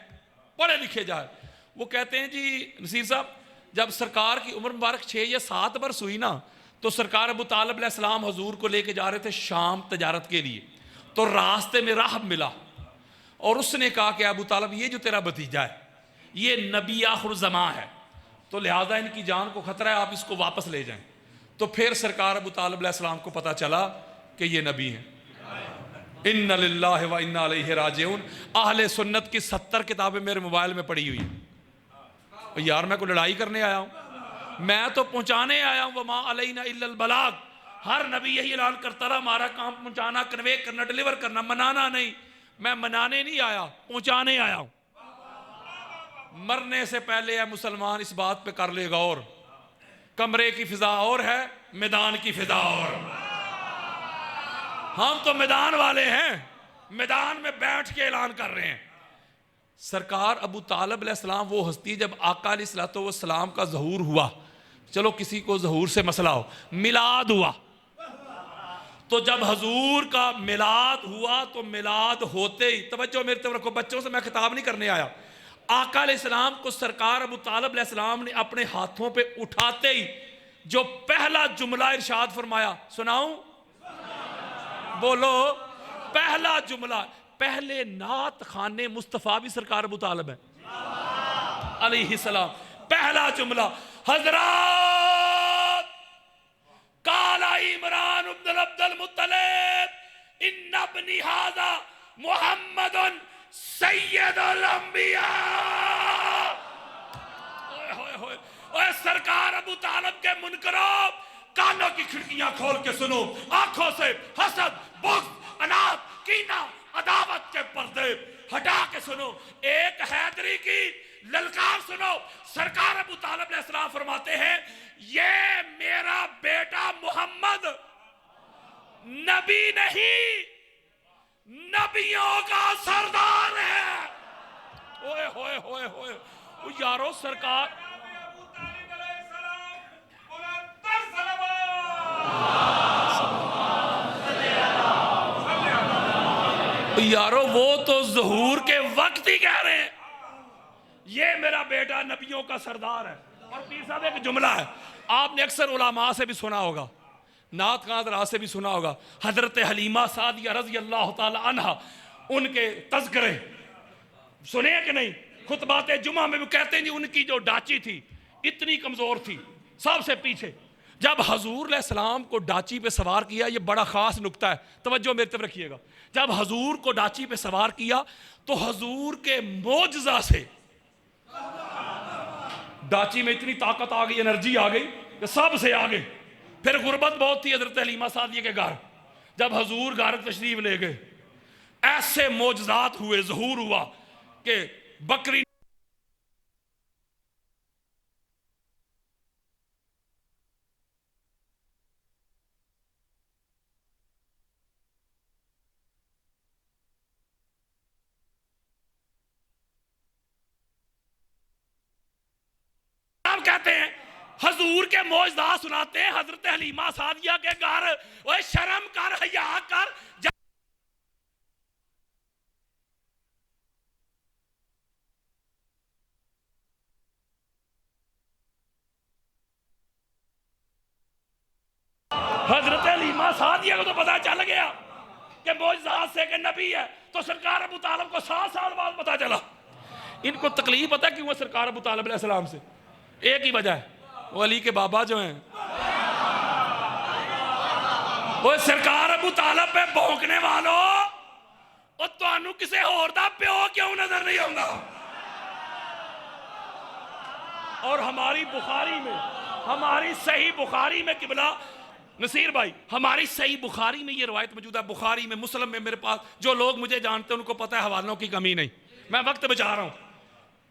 पढ़े लिखे जाहिल, वो कहते हैं जी नसीर साहब, जब सरकार की उम्र मुबारक 6 या 7 वर्ष हुई ना, तो सरकार अबू तालिब अलैहिस्सलाम हुजूर को लेके जा रहे थे शाम तजारत के लिए। तो रास्ते में राहब मिला और उसने कहा कि अबू तालिब, ये जो तेरा भतीजा है ये नबी आखिर ज़मा है, तो लिहाजा इनकी जान को खतरा है, आप इसको वापस ले जाएं। तो फिर सरकार अबू तालिब अलैहिस्सलाम को पता चला कि ये नबी हैं। इन्ना लिल्लाहि व इन्ना इलैहि राजिऊन। अहले सुन्नत की 70 किताबें मेरे मोबाइल में पड़ी हुई हैं। यार मैं कोई लड़ाई करने आया हूँ? मैं तो पहुँचाने आया हूँ। वमा अलैना इल्लल बलाग। हर नबी यही ऐलान करता रहा, हमारा काम पहुँचाना, कन्वे करना, डिलीवर करना, मनाना नहीं। मैं मनाने नहीं आया, पहुँचाने आया हूँ। मरने से पहले है मुसलमान इस बात पे कर ले गौर, कमरे की फिजा और है, मैदान की फिजा और। हम तो मैदान वाले हैं, मैदान में बैठ के ऐलान कर रहे हैं। सरकार अबू तालिब अलैहिस्सलाम वो हस्ती, जब आका अलैहिस्सलाम का ज़हूर हुआ, चलो किसी को ज़हूर से मसला हो, मिलाद हुआ, तो जब हजूर का मिलाद हुआ तो मिलाद होते ही, तवज्जो मेरी तरफ रखो, बच्चों से मैं खिताब नहीं करने आया, आका अलैहिस्सलाम को सरकार अबू तालिब अलैहिस्सलाम ने अपने हाथों पे उठाते ही जो पहला जुमला इरशाद फरमाया, सुनाऊं? बोलो, पहला जुमला। पहले नात खाने मुस्तफ़ा भी सरकार अबू तालिब है अलैहिस्सलाम। पहला जुमला, हजरत काला इमरान इब्न अब्दुल मुत्तलिब इन्ना इब्नी हाज़ा मुहम्मदुन सय्यदुल अंबिया। ओए सरकार अबू तालिब के मुनकरों, कानों की खिड़कियां खोल के सुनो, आंखों से हसद, बुग़्ज़, अनात, कीना, अदावत के पर्दे हटा के सुनो, एक हैदरी की ललकार सुनो। सरकार अबू तालिब अलैहिस्सलाम फरमाते हैं, ये मेरा बेटा मोहम्मद नबी नहीं, नबियों का सरदार है। ओए होए होए होए, यारो सरकार, यारो वो तो ज़हूर के वक्त ही कह रहे हैं ये मेरा बेटा नबियों का सरदार है। और पीर साहब एक जुमला है, आपने अक्सर उलमा से भी सुना होगा, नात कादरा से भी सुना होगा, हजरत हलीमा सादिया रज़ी अल्लाह ताला अन्हा, उनके तज़किरे सुने कि नहीं? खुतबात जुमा में भी कहते हैं जी उनकी जो डाची थी इतनी कमज़ोर थी, सबसे पीछे। जब हजूर अलैहिस्सलाम को डाची पे सवार किया, ये बड़ा ख़ास नुक्ता है, तवज्जो मेरी तरफ रखिएगा। जब हजूर को डाची पे सवार किया तो हजूर के मोजज़ा से डाची में इतनी ताकत आ गई, एनर्जी आ गई कि सबसे आगे। फिर गुर्बत बहुत थी हजरत हलीमा सादिया के घर, जब हजूर घर तशरीफ ले गए, ऐसे मोजज़ात हुए, ज़हूर हुआ कि बकरी कहते हैं, हजूर के मौजज़ात सुनाते हैं हजरत हलीमा सादिया के घर। ओए शर्म कर, हया कर। हजरत हलीमा सादिया को तो पता चल गया कि मौजज़ात से कि नबी है, तो सरकार अबू तालिब को 7 साल बाद पता चला। इनको तकलीफ पता क्यों है सरकार अबू तालिब अलैहिस्सलाम से? एक ही वजह है, वो अली के बाबा जो हैं, वो सरकार अबू तालिब पे भौंकने वालों, और तुहानू किसे होर दा प्यो क्यों नजर नहीं आउंदा? और हमारी बुखारी में, हमारी सही बुखारी में किबला नसीर भाई, हमारी सही बुखारी में ये रवायत मौजूद है, बुखारी में, मुस्लिम में, मेरे पास जो लोग मुझे जानते हैं उनको पता है, हवालों की कमी नहीं, मैं वक्त बचा रहा हूं।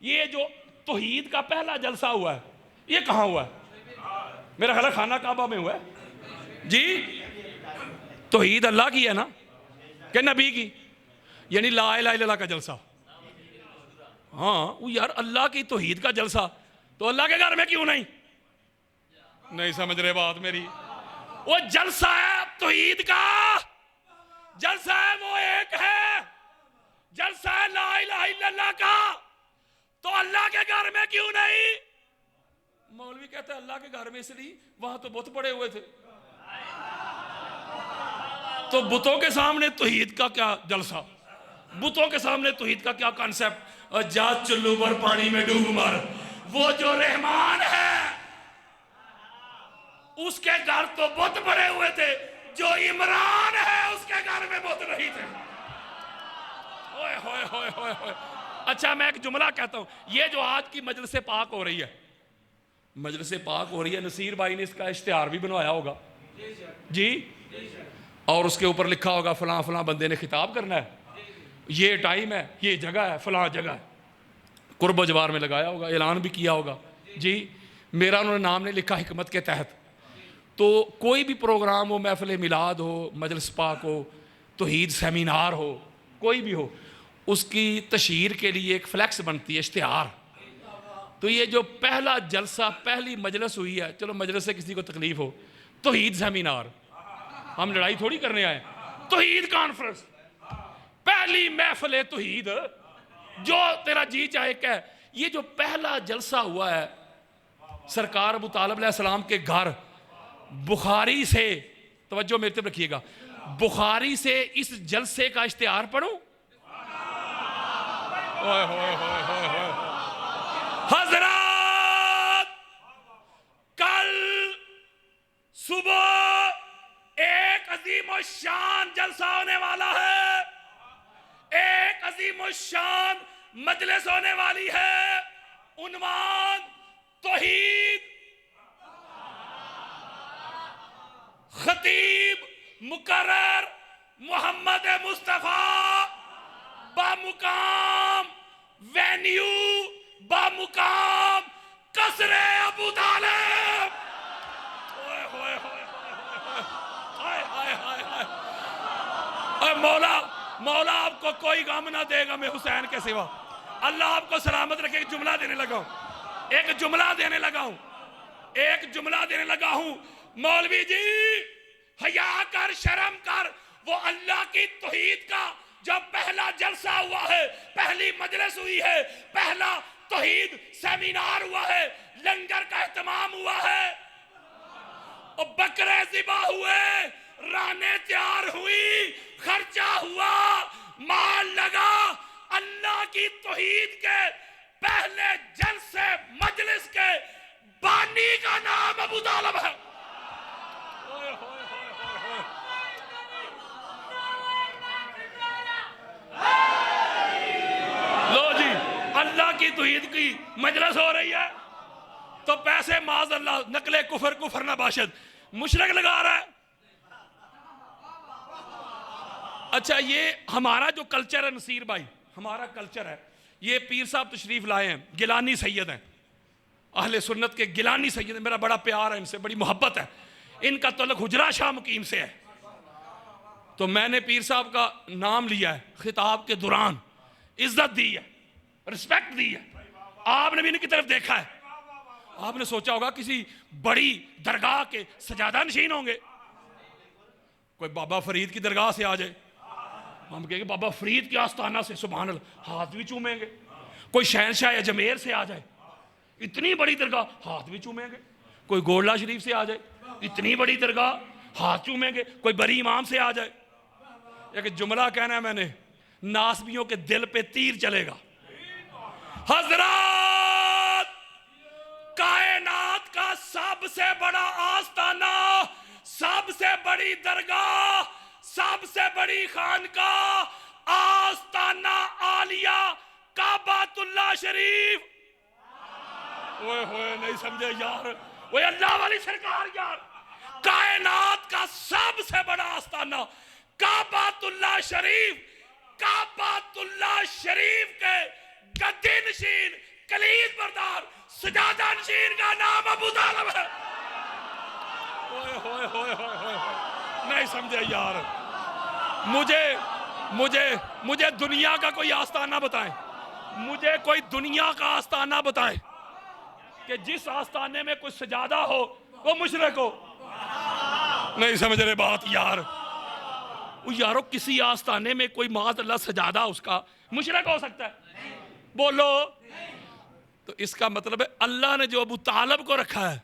ये जो तौहीद का पहला जलसा हुआ है, ये कहाँ हुआ है? मेरा ख्याल खाना काबा में हुआ है जी। तौहीद अल्लाह की है ना कि नबी की? यानी ला इलाहा इल्लल्लाह का जलसा। हाँ वो यार अल्लाह की तौहीद का जलसा, तो अल्लाह के घर में क्यों नहीं? नहीं समझ रहे बात मेरी। वो जलसा है तौहीद का, जलसा है वो एक है, जलसा है ला इलाहा इल्लल्लाह का, तो अल्लाह के घर में क्यों नहीं? मौलवी कहते हैं अल्लाह के घर में इसलिए वहां तो बुत पड़े हुए थे, तो बुतों के सामने तौहीद का क्या जलसा, बुतों के सामने तौहीद का क्या कॉन्सेप्ट? और जा चुल्लू पर पानी में डूब मर, वो जो रहमान है उसके घर तो बुत पड़े हुए थे, जो इमरान है उसके घर में बुत नहीं थे। ओए होए होए होए होए। अच्छा मैं एक जुमला कहता हूं, ये जो आज की मजलिस पाक हो रही है, मजलिस पाक हो रही है, नसीर भाई ने इसका इश्तिहार भी बनवाया होगा जी, और उसके ऊपर लिखा होगा फलां फलां बंदे ने खिताब करना है, ये टाइम है, ये जगह है, फलां जगह है, कुर्ब जवार में लगाया होगा, ऐलान भी किया होगा जी। मेरा उन्होंने नाम नहीं लिखा हिकमत के तहत। तो कोई भी प्रोग्राम हो, महफिल मिलाद हो, मजलिस पाक हो, तौहीद सेमिनार हो, कोई भी हो, उसकी तशहीर के लिए एक फ्लैक्स बनती है, इश्तिहार। तो ये जो पहला जलसा, पहली मजलिस हुई है, चलो मजलिस से किसी को तकलीफ हो, तौहीद सेमिनार, हम लड़ाई थोड़ी करने आए, तौहीद कॉन्फ्रेंस, पहली महफिल तौहीद, जो तेरा जी चाहे कह। ये जो पहला जलसा हुआ है सरकार अबू तालिब अलैहिस्सलाम के घर, बुखारी से, तवज्जो मेरे तरफ रखिएगा, बुखारी से इस जलसे का इश्तिहार पढ़ूं। हजरत कल सुबह एक अजीम शान जलसा होने वाला है, एक अजीम शान मजलिस होने वाली है, उन्वान तौहीद, खतीब मुकर्रर मोहम्मद मुस्तफा, बामुकाम वेन्यू, बामुकाम कसरे अबू तालिब। हाय हाय हाय हाय हाय हाय हाय हाय। और मौला मौला आपको कोई गम ना देगा मैं हुसैन के सिवा। अल्लाह आपको सलामत रखे। एक जुमला देने लगा हूं, एक जुमला देने लगा हूं, एक जुमला देने लगा हूं। मौलवी जी हया कर, शर्म कर। वो अल्लाह की तौहीद का जब पहला जलसा हुआ है, पहली मजलिस हुई है, पहला तौहीद सेमिनार हुआ है, लंगर का एहतमाम हुआ है, और बकरे ज़िबा हुए, राने तैयार हुई, खर्चा हुआ, माल लगा। अल्लाह की तौहीद के पहले जलसे मजलिस के बानी का नाम अबू तालिब है। लो जी, अल्लाह की तौहीद की मजलिस हो रही है तो पैसे माज अल्लाह नकले कुफर कुफर ना बाशद मुशरक लगा रहा है। अच्छा, ये हमारा जो कल्चर है नसीर भाई, हमारा कल्चर है, ये पीर साहब तशरीफ लाए हैं, गिलानी सैयद हैं, अहले सुन्नत के गिलानी सैयद हैं। मेरा बड़ा प्यार है इनसे, बड़ी मोहब्बत है। इनका तल्लुक हुजरा शाह मुकीम से है। तो मैंने पीर साहब का नाम लिया है, खिताब के दौरान इज्जत दी है, रिस्पेक्ट दी है। आपने भी इनकी तरफ देखा है, आपने सोचा होगा किसी बड़ी दरगाह के सजादा नशीन होंगे। कोई बाबा फरीद की दरगाह से आ जाए, हम कहेंगे बाबा फरीद के आस्थाना से सुभान अल्लाह, हाथ भी चूमेंगे। कोई शहनशाह अजमेर से आ जाए, इतनी बड़ी दरगाह, हाथ भी चूमेंगे। कोई गोला शरीफ से आ जाए, इतनी बड़ी दरगाह, हाथ चूमेंगे। कोई बरी इमाम से आ जाए। एक जुमला कहना है मैंने, नासबियों के दिल पे तीर चलेगा। हजरत, कायनात का सबसे बड़ा आस्थाना, सबसे बड़ी दरगाह, सबसे बड़ी खानकाह, आस्थाना आलिया काबातुल्लाह शरीफ। ओए होए, नहीं समझे यार, वो अल्लाह वाली सरकार यार। कायनात का सबसे बड़ा आस्थाना काबातुल्लाह शरीफ, काबातुल्लाह शरीफ के गद्दी नशीन, कलीद बरदार, सजादा नशीन का नाम अबू तालिब है। ओए होए होए होए, नहीं समझे यार। मुझे दुनिया का कोई आस्थाना बताएं, मुझे कोई दुनिया का आस्थाना बताएं कि जिस आस्थाने में कोई सजादा हो वो मुशरिक हो। नहीं समझ रहे बात यार। यारो, किसी आस्थाने में कोई माज़ अल्लाह सजादा उसका मुशरिक हो सकता है? बोलो। तो इसका मतलब है अल्लाह ने जो अबू तालिब को रखा है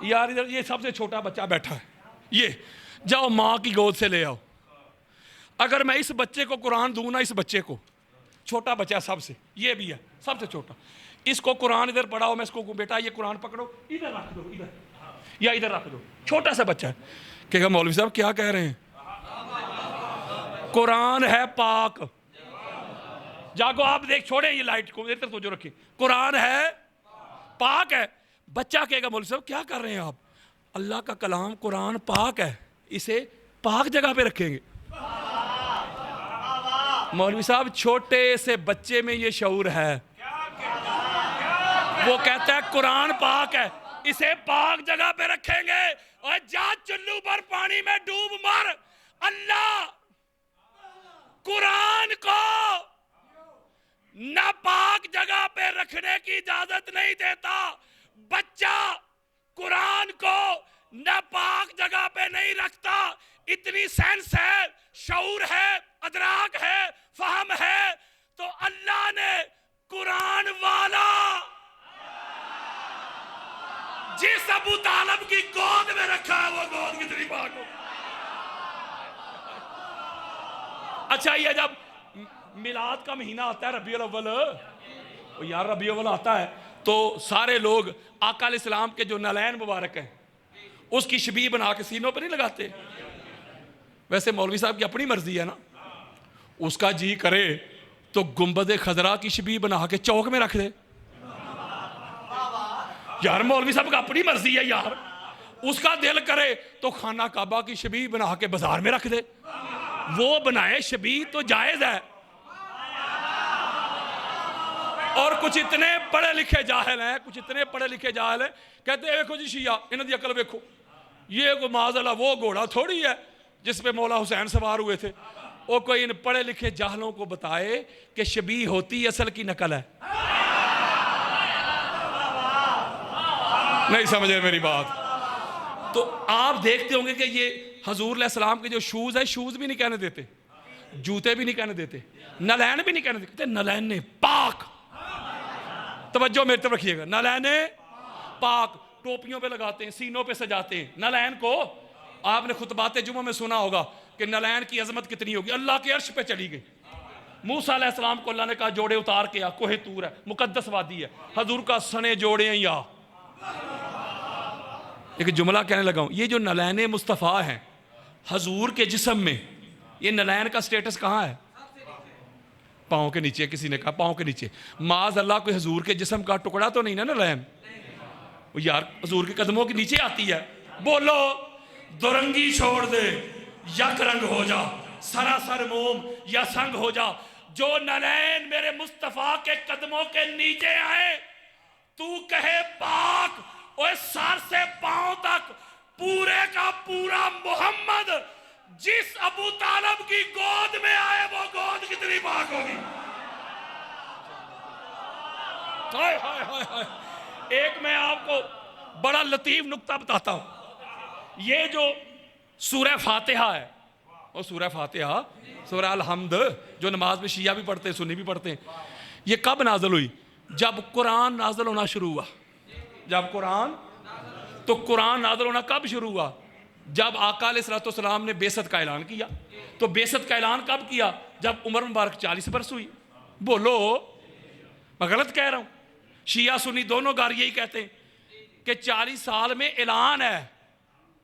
यार, इधर ये सबसे छोटा बच्चा बैठा है, ये जाओ माँ की गोद से ले आओ। अगर मैं इस बच्चे को कुरान दूं ना, इस बच्चे को, छोटा बच्चा सबसे, ये भी है सबसे छोटा, इसको कुरान इधर पढ़ाओ, मैं इसको बेटा ये कुरान पकड़ो, इधर रख दो, इधर या इधर रख दो, छोटा सा बच्चा है। कहेगा मौलवी साहब क्या कह रहे हैं? कुरान है पाक। जागो आप देख, छोड़े ये लाइट को, इधर तो जो रखिए, कुरान है पाक है। बच्चा कहेगा मौलवी साहब क्या कर रहे हैं आप? अल्लाह का कलाम कुरान पाक है, इसे पाक जगह पे रखेंगे। मौलवी साहब, छोटे से बच्चे में ये शऊर है, वो कहता है कुरान पाक है, इसे पाक जगह पे रखेंगे। और जा चुल्लू पर पानी में डूब मर। अल्लाह कुरान को नापाक जगह पे रखने की इजाजत नहीं देता। बच्चा कुरान को नापाक जगह पे नहीं रखता। इतनी सेंस है, शऊर है, अदराक है, फहम है। तो अल्लाह ने कुरान वाला जिस अबू तालिब की गोद में रखा है, वो गोद कितनी पाक हो। अच्छा, ये जब मिलाद का महीना आता है, रबीउल अव्वल, तो यार रबीउल अव्वल आता है तो सारे लोग आका अलैहिस्सलाम के जो नलैन मुबारक हैं उसकी शबीह बना के सीनों पर नहीं लगाते। वैसे मौलवी साहब की अपनी मर्जी है ना, उसका जी करे तो गुंबद खजरा की शबीह बना के चौक में रख दे। यार मौलवी साहब का अपनी मर्जी है यार। उसका दिल करे तो खाना काबा की शबीह बना के बाजार में रख दे, वो बनाए शबीह तो जायज है। और कुछ इतने पढ़े लिखे जाहिल हैं, कुछ इतने पढ़े लिखे जाहिल हैं, कहते हैं देखो जी शिया, इन्हों की अकल देखो, ये को माज़अल्लाह वो घोड़ा थोड़ी है जिस पे मौला हुसैन सवार हुए थे, वो कोई इन पढ़े लिखे जाहलों को बताए कि शबी होती असल की नकल है। नहीं समझे मेरी बात? तो आप देखते होंगे कि ये हजूर अलैहिस्सलाम के जो शूज है, शूज भी नहीं कहने देते, जूते भी नहीं कहने देते, नलैन भी नहीं कहने देते, नलैन पाक। तवज्जो मेरी तरफ रखिएगा, नलैन पाक। टोपियों पे लगाते हैं, सीनों पे सजाते हैं नलैन को। आपने खुतबाते जुमा में सुना होगा कि नलैन की अजमत कितनी होगी, अल्लाह के अर्श पे चली गई। मूसा अलैहिस्सलाम को अल्लाह ने कहा जोड़े उतार के आ, कोहे तूर है, मुकद्दस वादी है, हजूर का सने जोड़े हैं या। एक जुमला कहने लगा हूं, ये जो नलैन मुस्तफ़ा हैं हजूर के जिस्म में, ये नलैन का स्टेटस कहाँ है? पाँव के नीचे। किसी ने कहा पाँव के नीचे, माज अल्लाह कोई हजूर के जिस्म का टुकड़ा तो नहीं ना नलैन? यार हजूर के कदमों के नीचे आती है। बोलो दुरंगी छोड़ दे, यक रंग हो जा, सरासर मोम या संग हो जा। जो नलैन मेरे मुस्तफ़ा के कदमों के नीचे आए, तू कहे पाक, और सर से पांव तक पूरे का पूरा मोहम्मद जिस अबू तालब की गोद में आए, वो गोद कितनी पाक होगी। हाय हाय हाय हाय। एक मैं आपको बड़ा लतीफ नुक्ता बताता हूं। ये जो सूरह फातिहा है, और सूरह फातिहा, सूरह अल-हम्द, जो नमाज में शिया भी पढ़ते हैं, सुन्नी भी पढ़ते हैं, ये कब नाज़िल हुई? जब कुरान नाज़िल होना शुरू हुआ। जब कुरान, तो कुरान नाज़िल होना कब शुरू हुआ? जब आका अलैहिस्सलाम ने बेसत का ऐलान किया। तो बेसत का ऐलान कब किया? जब उम्र मुबारक 40 बरस हुई। बोलो मैं गलत कह रहा हूं? शिया सुन्नी दोनों गार यही कहते हैं कि 40 साल में ऐलान है।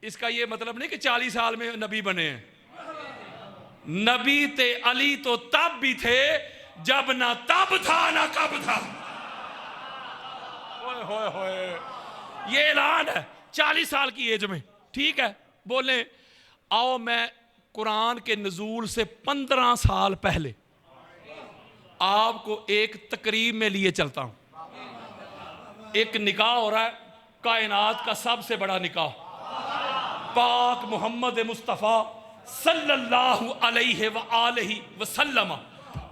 इसका ये मतलब नहीं कि 40 साल में नबी बने हैं। नबी ते अली तो तब भी थे जब ना तब था ना कब था। होए होए होए, ये ऐलान है 40 साल की एज में। ठीक है, बोले आओ मैं कुरान के नजूल से 15 साल पहले आपको एक तकरीब में लिए चलता हूं। एक निकाह हो रहा है, कायनात का सबसे बड़ा निकाह, पाक मोहम्मद मुस्तफ़ा सल्लल्लाहु अलैहि व आलिहि वसल्लम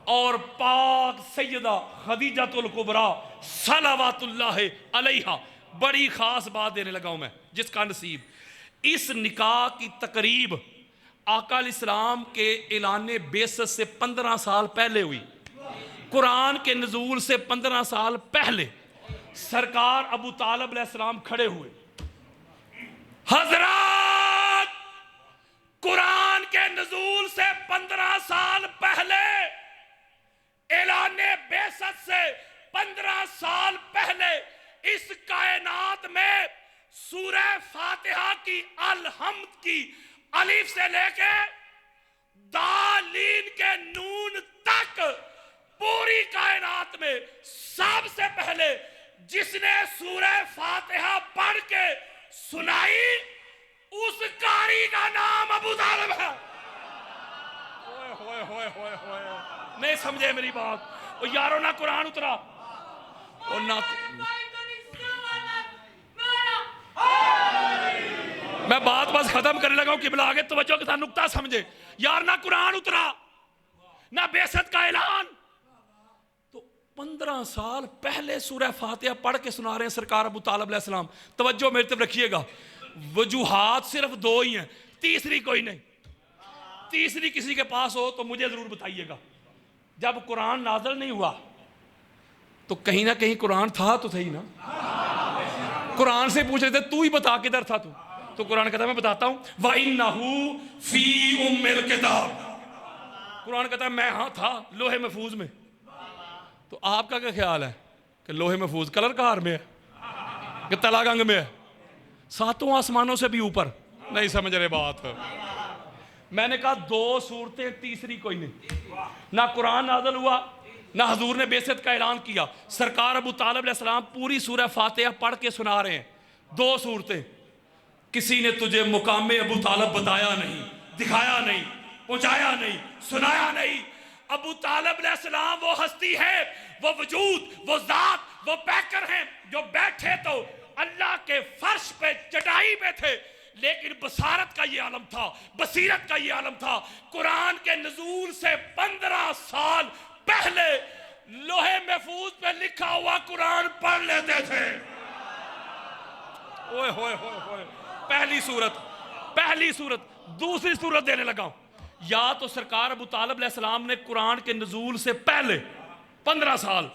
और पाक सैयदा खदीजतुल कुबरा सलावतुल्लाह अलैहा। बड़ी खास बात देने लगा हूं मैं, जिसका नसीब इस निकाह की तकरीब आका अलैहिस्सलाम के ऐलान बेसत से 15 साल पहले हुई। कुरान के नजूल से 15 साल पहले सरकार अबू तालिब अलैहिस्सलाम खड़े हुए। हजरत, कुरान के नजूल से 15 साल पहले, ऐलान बेसत से 15 साल पहले इस कायनात में सूरह फातिहा की, अल-हम्द की, अलिफ से लेके दालीन के नून तक पूरी कायनात में सबसे पहले जिसने सूरह फातिहा पढ़ के सुनाई, उस कारी का नाम अबू तालिब है। होए होए होए होए होए, नहीं समझे मेरी बात? और यारों ना कुरान उतरा और ना, मैं बात बस खत्म करने लगा हूं। किबला आगे तवज्जो के साथ नुक्ता समझे यार। ना कुरान उतरा, ना बेसत का ऐलान। तो 15 साल पहले सूरह फातिहा पढ़ के सुना रहे हैं सरकार अबू तालिब अलैहिस्सलाम। तवज्जो मेरी तरफ रखिएगा, वजूहात सिर्फ 2 ही हैं, तीसरी कोई नहीं। तीसरी किसी के पास हो तो मुझे जरूर बताइएगा। जब कुरान नाज़िल नहीं हुआ तो कहीं ना कहीं कुरान था तो सही ना। कुरान से पूछ रहे थे तू ही बता किधर था तू, तो कुरान कहता है मैं बताता हूं, व इन्नहु फी उम्मिल किताब। कुरान कहता है मैं हाँ था लोहे महफूज में। तो आपका क्या ख्याल है कि लोहे महफूज कलर कहार में है कि तलागंग में है? 7 आसमानों से भी ऊपर? नहीं समझ रहे बात। मैंने कहा 2 सूरतें, तीसरी कोई नहीं। ना कुरान नाज़िल हुआ, ना हजूर ने बेसत का ऐलान किया। सरकार अबू तालिब अलैहिस्सलाम पूरी सूरह फातिहा पढ़ के सुना रहे हैं। 2 सूरतें। किसी ने तुझे मुकामे अबू तालिब बताया नहीं, दिखाया नहीं, पहुंचाया नहीं, सुनाया नहीं। अबू तालिब अलैहिस्सलाम वो हस्ती है, वो वजूद, वो जात, वो पैकर हैं जो बैठे तो अल्लाह के फर्श पे चटाई पे थे, लेकिन बसारत का ये आलम था, बसीरत का ये आलम था। कुरान के नजूल से 15 साल पहले लोहे महफूज पे लिखा हुआ कुरान पढ़ लेते थे। ओए होए होए होए, पहली सूरत। दूसरी सूरत देने लगा। या तो सरकार अबू तालिब अलैहिस्सलाम ने कुरान के नजूल से पहले 15 साल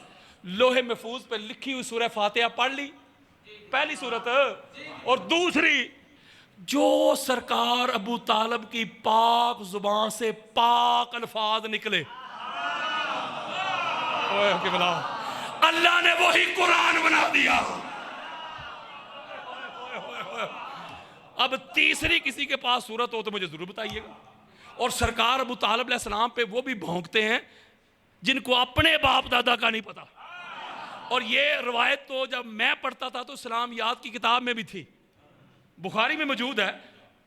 लोहे महफूज पे लिखी हुई सूरह फातिहा पढ़ ली, पहली सूरत। और दूसरी, जो सरकार अबू तालिब की पाक जुबान से पाक अल्फाज निकले, अल्लाह ने वही कुरान बना दिया। अब तीसरी किसी के पास सूरत हो तो मुझे जरूर बताइएगा। और सरकार अबू तालिब अलैहिस्सलाम पे वो भी भौंकते हैं जिनको अपने बाप दादा का नहीं पता। और ये रवायत तो जब मैं पढ़ता था तो इस्लाम याद की किताब में भी थी, बुखारी में मौजूद है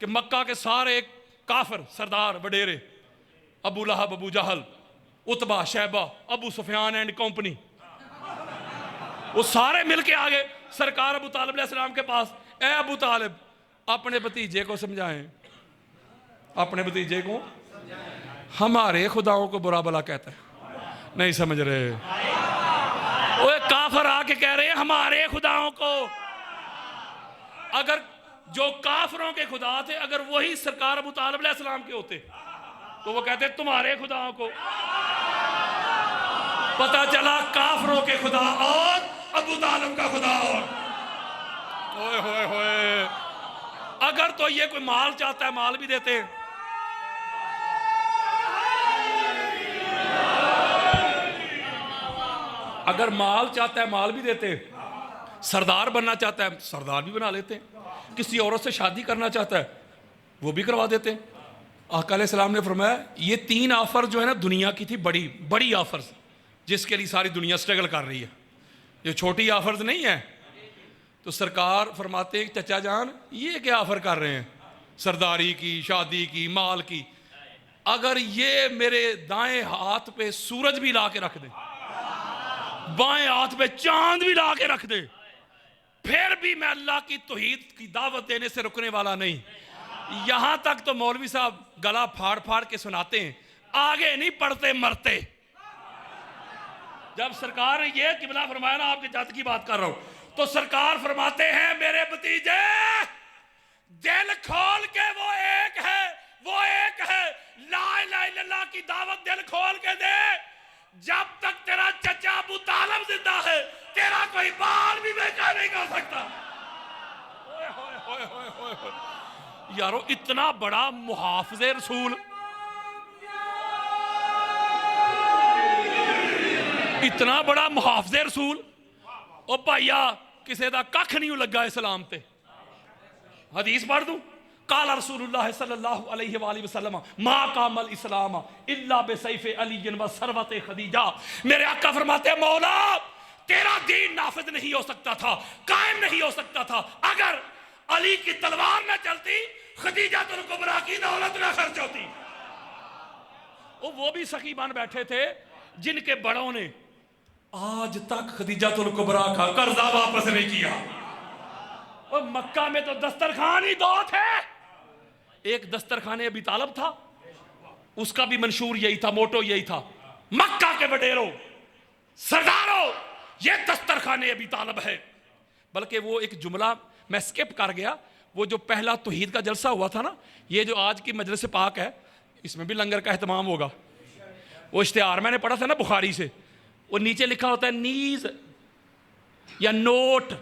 कि मक्का के सारे काफिर सरदार वडेरे, अबू लहब, अबू जहल, Utba, Shaiba, Abu Sufiyan and company, वो सारे मिलके आ गए सरकार अबू तालिब अलैहिस्सलाम के पास। ए अबू तालिब, अपने भतीजे को समझाएं, अपने भतीजे को हमारे खुदाओं को बुरा भला कहता है। नहीं समझ रहे? वो काफिर आके कह रहे हैं हमारे खुदाओं को। अगर जो काफिरों के खुदा थे, अगर वही सरकार अबू तालिब अलैहिस्सलाम के होते तो वो कहते तुम्हारे खुदाओं को। पता चला काफिरों के खुदा और अबू तालिब का खुदा और। ओए होए होए, अगर तो ये कोई माल चाहता है माल भी देते हैं। अगर माल चाहता है माल भी देते, सरदार बनना चाहता है सरदार भी बना लेते, किसी औरत से शादी करना चाहता है वो भी करवा देते। आका अलैहिस्सलाम ने फरमाया ये 3 ऑफर जो है ना दुनिया की थी, बड़ी बड़ी ऑफर्स, जिसके लिए सारी दुनिया स्ट्रगल कर रही है, ये छोटी ऑफर्स नहीं है। तो सरकार फरमाते हैं चचा जान ये क्या ऑफर कर रहे हैं, सरदारी की, शादी की, माल की। अगर ये मेरे दाएं हाथ पे सूरज भी ला के रख दे, बाएं हाथ पे चांद भी ला के रख दे, फिर भी मैं अल्लाह की तौहीद की दावत देने से रुकने वाला नहीं। यहां तक तो मौलवी साहब गला फाड़ फाड़ के सुनाते हैं, आगे नहीं पढ़ते मरते। जब सरकार ने यह किबला फरमाया ना, आपके जात की बात कर रहा हूं, तो सरकार फरमाते हैं मेरे भतीजे दिल खोल के वो एक है, ला इलाहा इल्लल्लाह की दावत दिल खोल के दे। जब तक तेरा चचा अबू तालिब जिंदा है तेरा कोई बाल भी बेचा नहीं कर सकता। ओए होए होए होए होए होए। यारो इतना बड़ा मुहाफिज़े रसूल, इतना बड़ा मुहाफिज़े रसूल, ओ भाईया किसी का कख नहीं लगा इस्लाम ते। हदीस पढ़ दूं, काला रसूलुल्लाह सल्लल्लाहु अलैहि वसल्लम मा कामल इस्लाम इल्ला बिसैफ अली व सरवत खदीजा। मेरे आका फरमाते हैं मौला तेरा दीन नाफिज नहीं हो सकता था, कायम नहीं हो सकता था अगर अली की तलवार न चलती, खदीजा तुल कुबरा की दौलत न खर्च होती। वो भी सखी बन बैठे थे जिनके बड़ों ने आज तक खदीजा तुल कुबरा का कर्जा वापस नहीं किया। और मक्का में तो दस्तरखान ही 2 थे, एक दस्तरखान अबी तालिब था, उसका भी मंशूर यही था, मोटो यही था, मक्का के वडेरों सरदारों ये दस्तरखान अबी तालिब है। बल्कि वो एक जुमला मैं स्किप कर गया, वो जो पहला तौहीद का जलसा हुआ था ना, ये जो आज की मजलिस पाक है इसमें भी लंगर का एहतमाम होगा। वो इश्तिहार मैंने पढ़ा था ना बुखारी से, वो नीचे लिखा होता है नीज या नोट,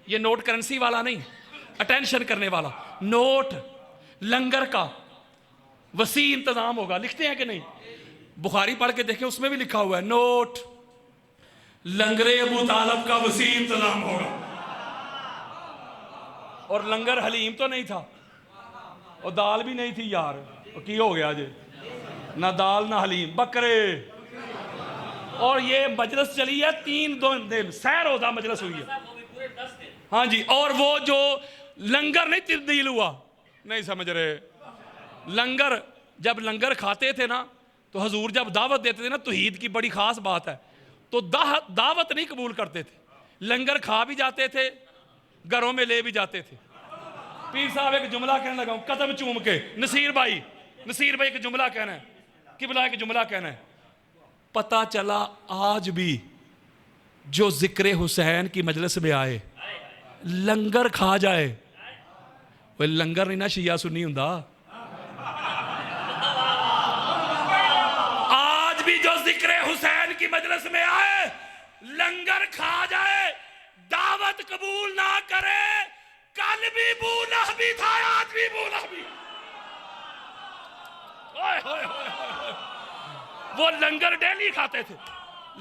ये नोट करेंसी वाला नहीं, अटेंशन करने वाला नोट, लंगर का वसी इंतजाम होगा। लिखते हैं कि नहीं? बुखारी पढ़ के देखें, उसमें भी लिखा हुआ है नोट, लंगरे अबू तालिब का वसी इंतजाम होगा। और लंगर हलीम तो नहीं था और दाल भी नहीं थी यार, की हो गया जे, ना दाल ना हलीम, बकरे। और ये मजलिस चली है 3 दिन, सैर होता मजलिस हुई है। हाँ जी, और वो जो लंगर नहीं तब्दील हुआ, नहीं समझ रहे? लंगर जब लंगर खाते थे ना तो हजूर जब दावत देते थे ना, तौहीद की बड़ी खास बात है, तो दावत नहीं कबूल करते थे, लंगर खा भी जाते थे, घरों में ले भी जाते थे। पीर साहब एक जुमला कहने लगा हूं कदम चूम के, नसीर भाई एक जुमला कहना है, किबला एक जुमला कहना है। पता चला आज भी जो जिक्र हुसैन की मजलिस में आए लंगर खा जाए, वो लंगर नहीं ना शिया सुन्नी हुंदा। आज भी जो जिक्र हुसैन की मजलिस में आए लंगर खा जाए, दावत कबूल ना करे, कल भी बूना भी था आज भी बूना भी। ओए होए होए, वो लंगर डेली खाते थे,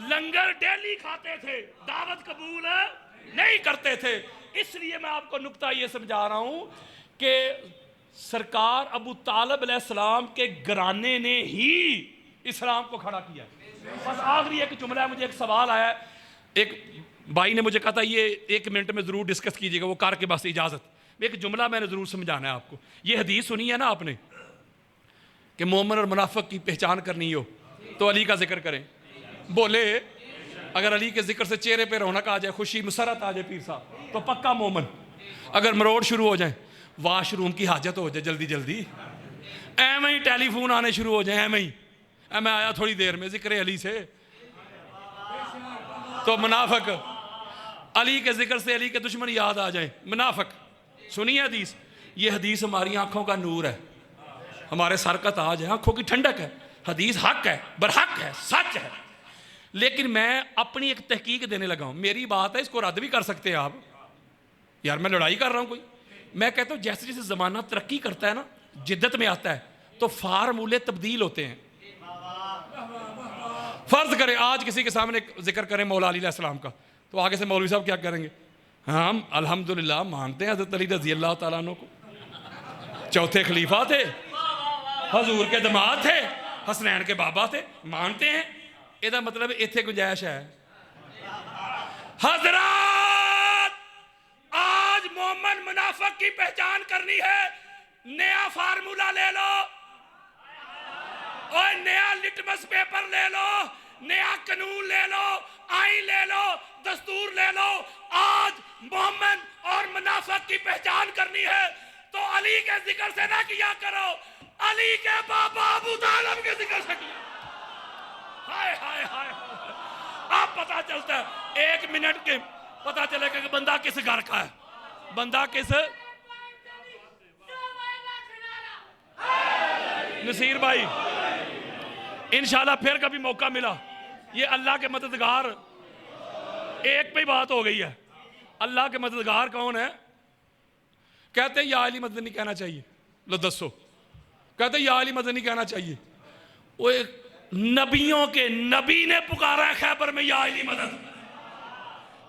लंगर डेली खाते थे, दावत कबूल नहीं करते थे। इसलिए मैं आपको नुक्ता ये समझा रहा हूं कि सरकार अबू तालिब अलैहिस्सलाम के घराने ने ही इस्लाम को खड़ा किया। बस आखिरी एक जुमला है, मुझे एक सवाल आया, एक भाई ने मुझे कहा था ये 1 मिनट में ज़रूर डिस्कस कीजिएगा, वो कार के बस इजाज़त। एक जुमला मैंने ज़रूर समझाना है आपको। ये हदीस सुनी है ना आपने कि मोमिन और मुनाफिक की पहचान करनी हो तो अली का जिक्र करें। बोले अगर अली के जिक्र से चेहरे पे रौनक आ जाए, खुशी मुसरत आ जाए पीर साहब, तो पक्का मोमिन। अगर मरोड़ शुरू हो जाए, वाशरूम की हाजत हो जाए जल्दी जल्दी, एवं ही टेलीफोन आने शुरू हो जाए, एवं ही मैं आया थोड़ी देर में जिक्र अली से, तो मुनाफिक। अली के जिक्र से अली के दुश्मन याद आ जाए, मुनाफिक। सुनिए हदीस, ये हदीस हमारी आंखों का नूर है, हमारे सर का ताज है, आंखों की ठंडक है। हदीस हक है, बरहक है, सच है। लेकिन मैं अपनी एक तहकीक देने लगा हूं, मेरी बात है, इसको रद्द भी कर सकते हैं आप। यार मैं लड़ाई कर रहा हूं कोई, मैं कहता हूं जैसे जैसे ज़माना तरक्की करता है ना, जिद्दत में आता है, तो फार्मूले तब्दील होते हैं। फर्ज करें आज किसी के सामने जिक्र करें मौला अली अलैहिस्सलाम का, तो आगे से मौलवी साहब क्या करेंगे? हम अल्हम्दुलिल्लाह मानते हैं हज़रत अली रज़ी अल्लाह तआला अन्हु को, चौथे खलीफा थे, हजूर के दमाद थे, हसनैन के बाबा थे, मानते हैं। ਇਹਦਾ मतलब इत्थे गुंजाइश है। हजरत आज मोमिन मुनाफिक की पहचान करनी है, नया फार्मूला ले लो और नया लिटमस पेपर ले लो, नया कानून ले लो, आईन ले लो, दस्तूर ले लो। आज मोमिन और मुनाफिक की पहचान करनी है तो अली के जिक्र से ना किया करो, अली के बाबा अबू तालिब के जिक्र से किया। हाय हाय हाय, अब पता चलता है 1 मिनट के पता चलेगा कि बंदा किस घर का है, बंदा किस। नसीर भाई इंशाल्लाह फिर कभी मौका मिला, ये अल्लाह के मददगार, एक पे ही बात हो गई है। अल्लाह के मददगार कौन है? कहते हैं या अली मदनी कहना चाहिए। लो दसो, कहते हैं या अली मदनी कहना चाहिए। वो एक नबियों के नबी ने पुकारा है खैबर में या अली मदद।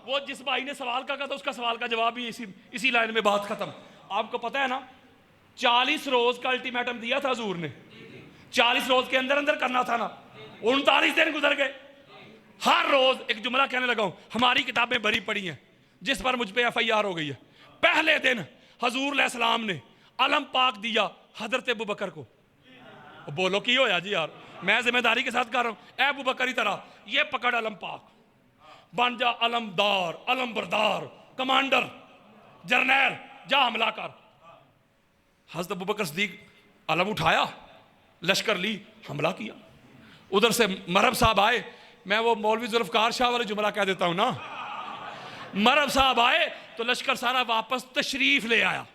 वो जिस भाई ने सवाल का कहा था उसका सवाल का जवाब भी इसी लाइन में बात खत्म। आपको पता है ना 40 रोज का अल्टीमेटम दिया था हुजूर ने, 40 रोज के अंदर अंदर करना था ना, 39 दिन गुजर गए। हर रोज एक जुमला कहने लगा हूं, हमारी किताबें भरी पड़ी हैं जिस पर मुझ पे FIR हो गई है। पहले दिन हजूर अलैहिस्सलाम ने अलम पाक दिया हजरत अबू बकर को। बोलो की होया जी यार, मैं जिम्मेदारी के साथ कर रहा हूं, ए अबू बकर की तरह ये पकड़ अलम पाक, बन जा अलमदार, अलम बरदार, कमांडर, जर्नैल, जा हमला कर। हजरत अबू बकर सिद्दीक अलम उठाया, लश्कर ली, हमला किया। उधर से मरहब साहब आए, मैं वो मौलवी जुल्फकार शाह वाले जुमला कह देता हूं ना, मरहब साहब आए तो लश्कर सारा वापस तशरीफ ले आया।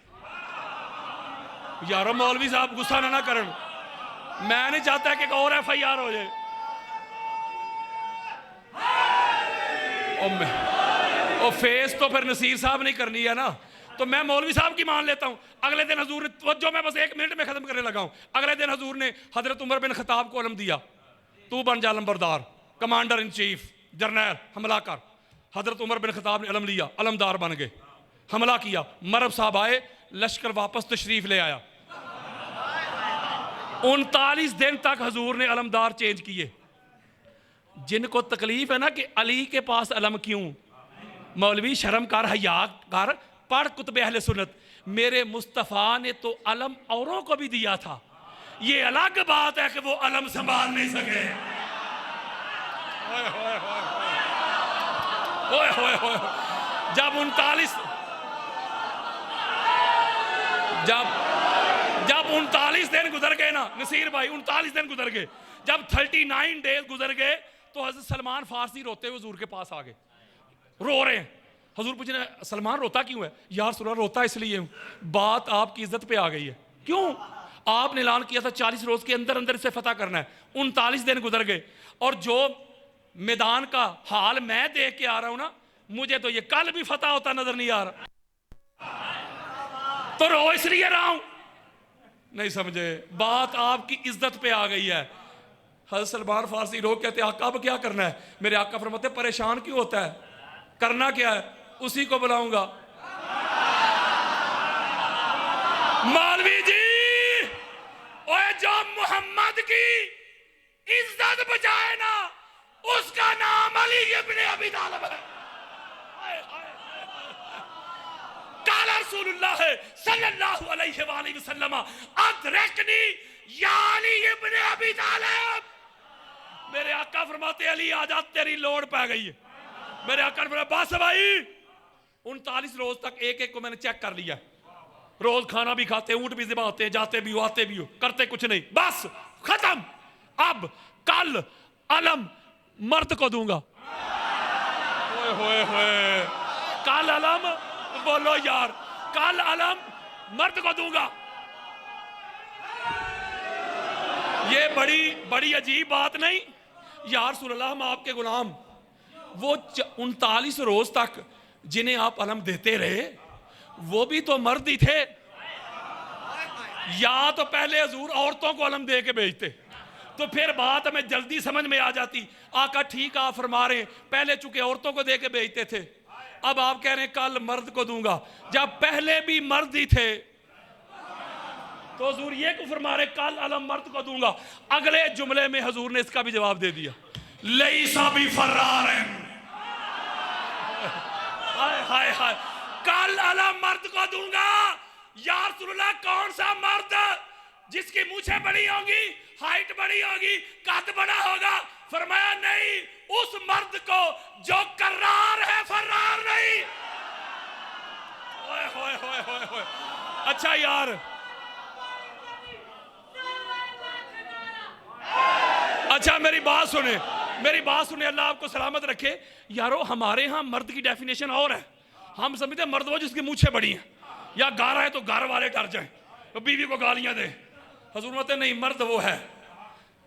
यारो मौलवी साहब गुस्सा ना करन, मैं नहीं चाहता कि एक और FIR हो जाए। ओ फेस तो फिर नसीर साहब नहीं करनी है ना, तो मैं मौलवी साहब की मान लेता हूं। अगले दिन हजूर ने तवज्जो, मैं बस 1 मिनट में खत्म करने लगा हूं। अगले दिन हजूर ने हजरत उमर बिन खताब को अलम दिया, तू बन जा अलमबरदार, कमांडर इन चीफ, जर्नैल, हमला कर। हजरत उमर बिन खताब ने अलम लिया, अलमदार बन गए, हमला किया। मरहब साहब आए, लश्कर वापस तशरीफ ले आया। 39 दिन तक हजूर ने अलमदार चेंज किए। जिनको तकलीफ है ना कि अली के पास अलम क्यों, मौलवी शर्म कर, हया कर, पढ़ कुतुब अहले सुन्नत। मेरे मुस्तफ़ा ने तो अलम औरों को भी दिया था, ये अलग बात है कि वो अलम संभाल नहीं सके। जब 39 जब 39 दिन गुजर गए ना नसीर भाई, 39 दिन गुजर गए, जब 39 डेज गुजर गए तो हजरत सलमान फारसी रोते हुए हुजूर के पास आ गए, रो रहे हैं। हुजूर पूछ रहे हैं सलमान रोता क्यों है? यार सुना रोता इसलिए हूं, बात आपकी इज्जत पे आ गई है। क्यों? आपने ऐलान किया था 40 रोज के अंदर अंदर से फतह करना है, 39 दिन गुजर गए और जो मैदान का हाल मैं देख के आ रहा हूं ना, मुझे तो ये कल भी फतह होता नजर नहीं आ रहा, तो रो इसलिए रहा हूं। नहीं समझे, बात आपकी इज्जत पे आ गई है। हज़रत सलमान फारसी लोग कहते आका अब क्या करना है? मेरे आका फरमाते परेशान क्यों होता है, करना क्या है, उसी को बुलाऊंगा। मौलवी जी, ओए जो मोहम्मद की इज्जत बचाए ना, उसका नाम अली इब्ने अबी तालिब है। काला रसूलुल्लाह सल्लल्लाहु अलैहि वसल्लम अदरकनी या अली इब्ने अबी तालिब। मेरे आका फरमाते अली आजा तेरी लोड़ पै गई है। मेरे आका ने फरमाया बस भाई, 39 रोज तक एक एक को मैंने चेक कर लिया, रोज खाना भी खाते, ऊंट भी ज़िबा होते, जाते भी हो आते भी हो, करते कुछ नहीं, बस खत्म। अब कल अलम मर्द को दूंगा। ओए होए होए, कल अलम, बोलो यार, कल अलम मर्द को दूंगा। ये बड़ी बड़ी अजीब बात नहीं यार रसूलुल्लाह, हम आपके गुलाम। वो 39 रोज तक जिन्हें आप अलम देते रहे वो भी तो मर्द ही थे। या तो पहले हुजूर औरतों को अलम दे के भेजते तो फिर बात हमें जल्दी समझ में आ जाती, आका ठीक आप फरमा रहे, पहले चूंकि औरतों को दे के भेजते थे, अब आप कह रहे हैं कल मर्द को दूंगा, जब पहले भी मर्द ही थे तो हुजूर ये क्यों फरमा रहे कल अलम मर्द को दूंगा? अगले जुमले में हुजूर ने इसका भी जवाब दे दिया, लईसा भी फर्रार है। हाय हाय हाय, कल अलम मर्द को दूंगा। या रसूलुल्लाह कौन सा मर्द जिसकी मूछें बड़ी होंगी, हाइट बड़ी होगी, कद बड़ा होगा? फरमाया नहीं, उस मर्द को जो कर्रार है, फर्रार नहीं। ओए होए होए होए होए। अच्छा यार, अच्छा मेरी बात सुने, मेरी बात सुने, अल्लाह आपको सलामत रखे। यारो हमारे यहाँ मर्द की डेफिनेशन और है, हम समझते हैं मर्द वो जिसकी मूछें बड़ी हैं, या गारा है तो गार वाले डर जाए तो बीवी को गालियां दे। हुजूर कहते नहीं, मर्द वो है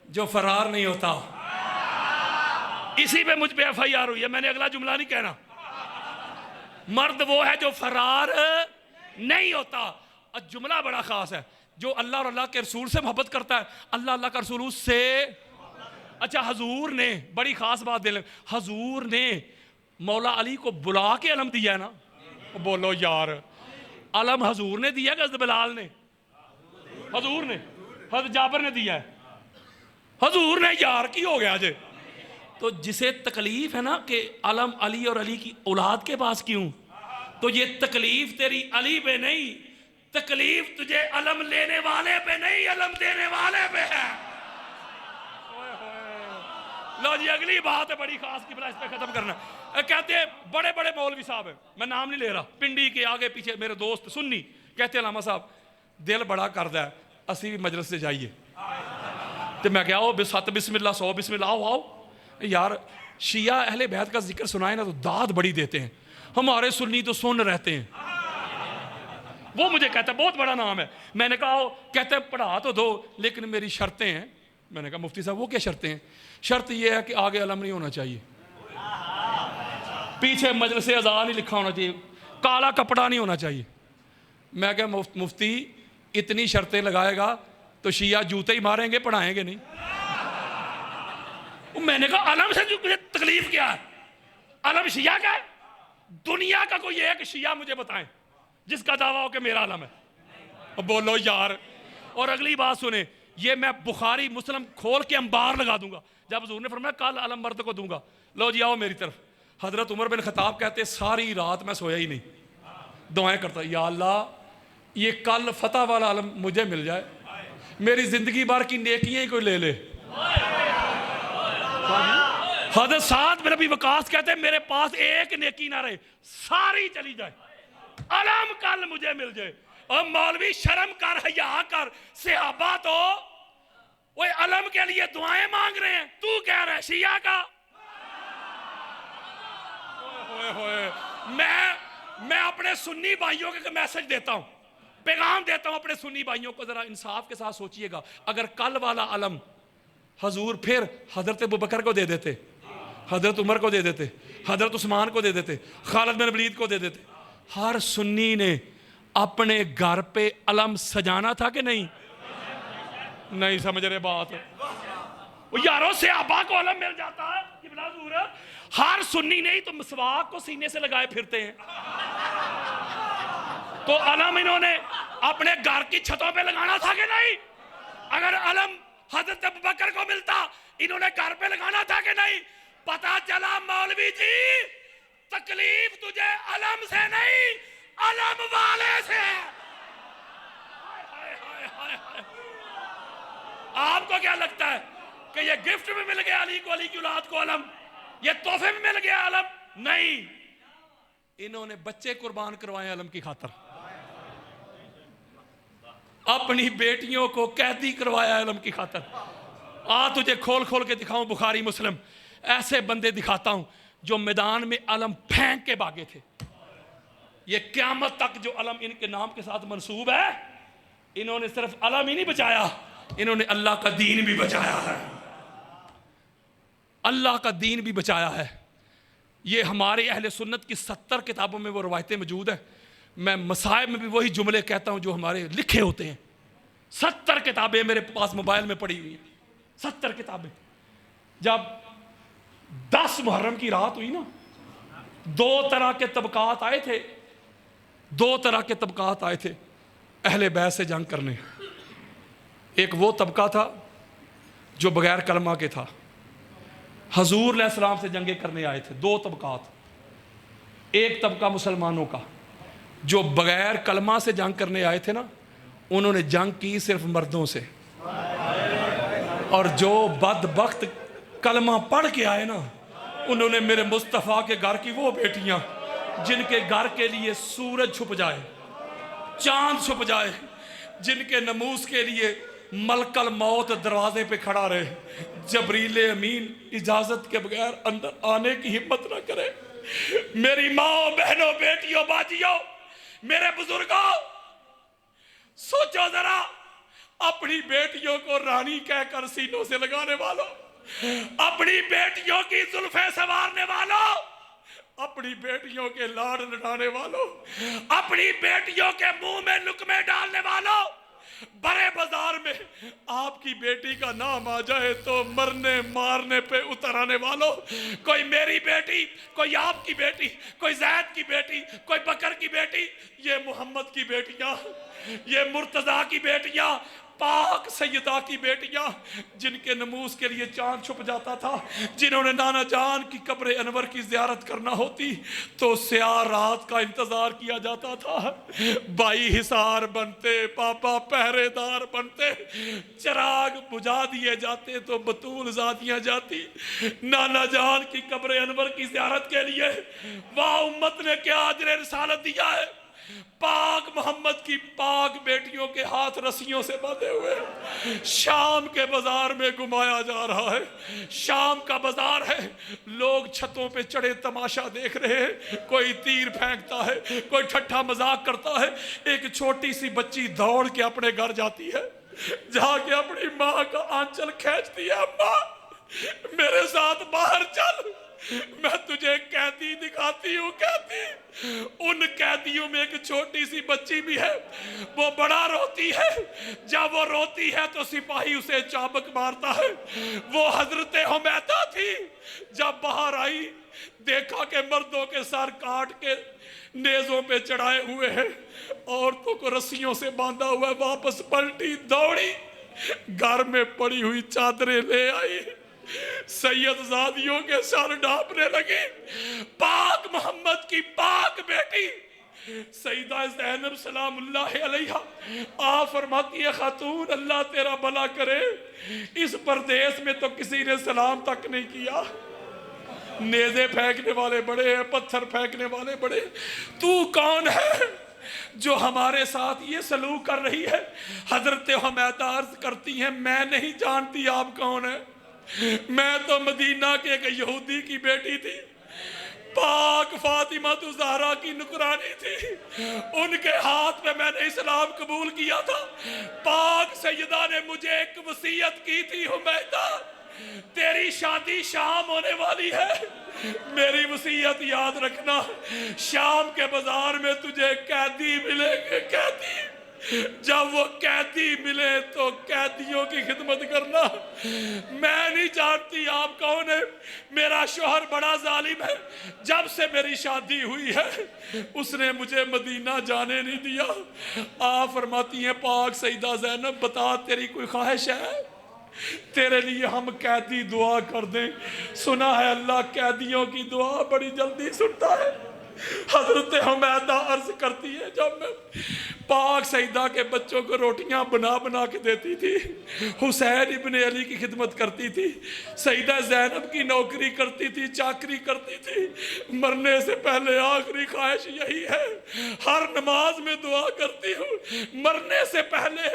जो फरार नहीं होता। इसी पे मुझ पे FIR हुई है, मैंने अगला जुमला नहीं कहना। मर्द वो है जो फरार नहीं होता। और जुमला बड़ा खास है, जो अल्लाह और अल्लाह के रसूल से मोहब्बत करता है, अल्लाह अल्लाह का रसूल उससे। अच्छा हजूर ने बड़ी खास बात दे, हजूर ने मौला अली को बुला के अलम दिया है ना। बोलो यार, अलम हजूर ने दिया कि हज़रत बिलाल ने? हजूर ने, हज़रत जाबर ने दिया है, हजूर ने। यार की हो गया जे। तो जिसे तकलीफ है ना कि अलम अली और अली की औलाद के पास क्यों, तो ये तकलीफ तेरी अली पे नहीं, तकलीफ तुझे अलम लेने वाले पे नहीं, अलम देने वाले पे है। लो जी अगली बात है बड़ी खास की, इस पे खत्म करना। कहते हैं बड़े बड़े मौलवी साहब है, मैं नाम नहीं ले रहा, पिंडी के आगे पीछे मेरे दोस्त सुन्नी, कहते हैं लामा साहब दिल बड़ा करदा है, असी भी मजलिस से जाइए। तो मैं क्या आओ 7 बिस्मिल्लाह 100 बिस्मिल्लाह, आओ आओ। यार शिया अहले बैत का जिक्र सुनाए ना तो दाद बड़ी देते हैं, हमारे सुन्नी तो सुन रहते हैं। वो मुझे कहता है बहुत बड़ा नाम है, मैंने कहा आओ, कहते हैं पढ़ा तो दो लेकिन मेरी शर्तें हैं। मैंने कहा मुफ्ती साहब वो क्या शर्तें हैं? शर्त ये है कि आगे अलम नहीं होना चाहिए, पीछे मजलिस अज़ान नहीं लिखा होना चाहिए, काला कपड़ा नहीं होना चाहिए। मैं क्या मुफ्ती इतनी शर्तें लगाएगा तो शिया जूते ही मारेंगे, पढ़ाएंगे नहीं। मैंने कहा अलम से मुझे तकलीफ क्या है? अलम शिया का है? दुनिया का कोई एक शिया मुझे बताएं जिसका दावा हो कि मेरा अलम है। बोलो यार। और अगली बात सुने, ये मैं बुखारी मुस्लिम खोल के अंबार लगा दूंगा। जब हुजूर ने फरमाया कल अलम मर्द को दूंगा, लो जी आओ मेरी तरफ। हजरत उमर बिन खताब कहते सारी रात मैं सोया ही नहीं, दुआएं करता, या अल्लाह ये कल फतह वाला अलम मुझे मिल जाए, मेरी जिंदगी भर की नेकियां ही कोई ले ले। हजरत साद बिन अबी वकास कहते मेरे पास एक नेकी ना रहे, सारी चली जाए, अलम कल मुझे मिल जाए। और मौलवी शर्म कर, हया कर। सहाबा तो वो अलम के लिए दुआएं मांग रहे हैं, तू कह रहा है शिया का। मैं अपने सुन्नी भाइयों को मैसेज देता हूं, पैगाम देता हूं अपने सुन्नी भाइयों को, जरा इंसाफ के साथ सोचिएगा। अगर कल वाला अलम हजूर फिर हजरत अबू बकर को दे देते, हजरत उमर को दे देते, हजरत उस्मान को दे देते, खालिद बिन वलीद को दे देते, हर सुन्नी ने अपने घर पे अलम सजाना था कि नहीं? नहीं समझ रहे बात? यारों से आबा को अलम मिल जाता है, हर सुन्नी नहीं तो मिसवाक को सीने से लगाए फिरते हैं। तो अलम इन्होंने अपने घर की छतों पे लगाना था कि नहीं? अगर अलम हजरत अबू बकर को मिलता, इन्होंने घर पे लगाना था कि नहीं? पता चला मौलवी जी तकलीफ तुझे अलम से नहीं, अलम वाले से। आपको क्या लगता है कि ये गिफ्ट में मिल गया अली को, अली की औलाद को अलम? ये तोहफे में मिल गया अलम? नहीं, इन्होंने बच्चे कुर्बान करवाए अलम की खातर, अपनी बेटियों को कैदी करवाया अलम की खातर। तुझे खोल खोल के दिखाऊं बुखारी मुस्लिम, ऐसे बंदे दिखाता हूं जो मैदान में अलम फेंक के भागे थे। ये क़यामत तक जो अलम इनके नाम के साथ मंसूब है, इन्होंने सिर्फ अलम ही नहीं बचाया, इन्होंने अल्लाह का दीन भी बचाया है। अल्लाह का दीन भी बचाया है। ये हमारे अहले सुन्नत की 70 किताबों में वो रवायतें मौजूद है। मैं मसाइब में भी वही जुमले कहता हूं जो हमारे लिखे होते हैं। 70 किताबें मेरे पास मोबाइल में पड़ी हुई हैं, 70 किताबें। जब 10 मुहर्रम की रात हुई ना, 2 तरह के तबकात आए थे, 2 तरह के तबकात आए थे अहले बैत से जंग करने। एक वो तबका था जो बगैर कलमा के था, हजूर अलैहिस्सलाम से जंगे करने आए थे। 2 तबकात। एक तबका मुसलमानों का जो बगैर कलमा से जंग करने आए थे ना, उन्होंने जंग की सिर्फ मर्दों से, और जो बदबख्त कलमा पढ़ के आए ना, उन्होंने मेरे मुस्तफ़ा के घर की वो बेटियां जिनके घर के लिए सूरज छुप जाए, चांद छुप जाए, जिनके नमूस के लिए मलकल मौत दरवाजे पे खड़ा रहे, जबरील अमीन इजाजत के बगैर अंदर आने की हिम्मत ना करे। मेरी माँ, बहनों, बेटियों, बाजियों, मेरे बुजुर्गों, सोचो जरा, अपनी बेटियों को रानी कहकर सीनों से लगाने वालों, अपनी बेटियों की जुल्फे संवारने वालों, अपनी बेटियों के लाड लड़ाने वालों, अपनी बेटियों के मुंह में लुकमे डालने वालों, बड़े बाजार में आपकी बेटी का नाम आ जाए तो मरने मारने पे उतर आने वालों, कोई मेरी बेटी, कोई आपकी बेटी, कोई जैद की बेटी, कोई बकर की बेटी, ये मोहम्मद की बेटियां, ये मुर्तजा की बेटियां, पाक सैयदा की बेटियां, जिनके नमूस के लिए चांद छुप जाता था, जिन्होंने नाना जान की कब्र अनवर की ज़ियारत करना होती तो स्याह रात का इंतजार किया जाता था। भाई हिसार बनते, पापा पहरेदार बनते, चिराग बुझा दिए जाते तो बतूल ज़ादियाँ जाती नाना जान की कब्र अनवर की ज़ियारत के लिए। वाह, उम्मत ने क्या अजर रिसालत दिया है। पाक मोहम्मद की पाक बेटियों के हाथ रस्सियों से बांधे हुए शाम के बाजार में घुमाया जा रहा है। शाम का बाजार है, लोग छतों पे चढ़े तमाशा देख रहे हैं, कोई तीर फेंकता है, कोई ठट्ठा मजाक करता है। एक छोटी सी बच्ची दौड़ के अपने घर जाती है, जाके अपनी माँ का आंचल खींचती है, अम्मा मेरे साथ बाहर चल, मैं तुझे कैदी दिखाती हूँ। कैदी, उन कैदियों में एक छोटी सी बच्ची भी है, वो बड़ा रोती है। जब वो रोती है तो सिपाही उसे चाबुक मारता है। वो हजरत हुमैदा थी, जब बाहर आई देखा कि मर्दों के सर काट के नेजों पे चढ़ाए हुए हैं, औरतों को रस्सियों से बांधा हुआ है। वापस पलटी, दौड़ी, घर में पड़ी हुई चादरें ले आई, सैयदजादियों के सर ढांपने लगी। पाक मोहम्मद की पाक बेटी सईदा ज़ैनब सलामुल्लाह अलैहा आ फरमाती है, खातून अल्लाह तेरा भला करे, इस परदेश में तो किसी ने सलाम तक नहीं किया। नेज़े फेंकने वाले बड़े हैं, पत्थर फेंकने वाले बड़े, तू कौन है जो हमारे साथ ये सलूक कर रही है। हजरत हमैदा अर्ज करती हैं, मैं नहीं जानती आप कौन है, मैं तो मदीना के एक यहूदी की बेटी थी, पाक फातिमा तो ज़हरा की नुकरानी थी, उनके हाथ में मैंने इस्लाम कबूल किया था। पाक सैयदा ने मुझे एक वसीयत की थी, हुमैदा तेरी शादी शाम होने वाली है, मेरी वसीयत याद रखना, शाम के बाजार में तुझे कैदी मिलेंगे, कैदी, जब वो कैदी मिले तो कैदियों की खिदमत करना। मैं नहीं जानती आप कौन है, मेरा शोहर बड़ा जालिम है, जब से मेरी शादी हुई है उसने मुझे मदीना जाने नहीं दिया। आप फरमाती हैं, पाक सईदा ज़ैनब बता तेरी कोई ख्वाहिश है, तेरे लिए हम कैदी दुआ कर दें। सुना है अल्लाह कैदियों की दुआ बड़ी जल्दी सुनता है। हजरत हमैदा अर्ज करती है, जब मैं पाक सईदा के बच्चों को रोटियां बना बना के देती थी, हुसैन इब्ने अली की खिदमत करती थी, सईदा ज़ैनब की नौकरी करती थी, चाकरी करती थी, मरने से पहले आखिरी ख्वाहिश यही है, हर नमाज में दुआ करती हूँ, मरने से पहले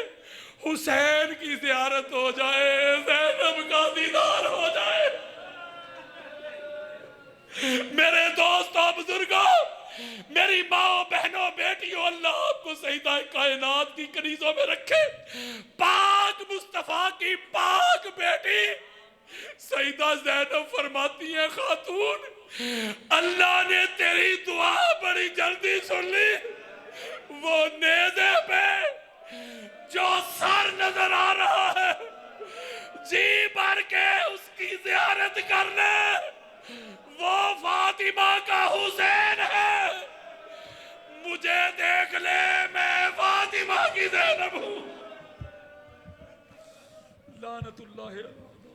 हुसैन की ज़ियारत हो जाए, ज़ैनब का दीदार हो जाए। मेरे दोस्तों बुजुर्गों, मेरी माओ बहनों बेटियों, अल्लाह आपको सईदा कायनात की कनीजों में रखे। पाक मुस्तफा की पाक बेटी सईदा ज़ैनब फरमाती है, खातून अल्लाह ने तेरी दुआ बड़ी जल्दी सुन ली। वो नेज़े पे जो सर नजर आ रहा है, जी भर के उसकी ज़ियारत करने, वो फातिमा का हुसैन है। मुझे देख ले, मैं फातिमा की ज़ैनब हूं। लानतुल्लाह।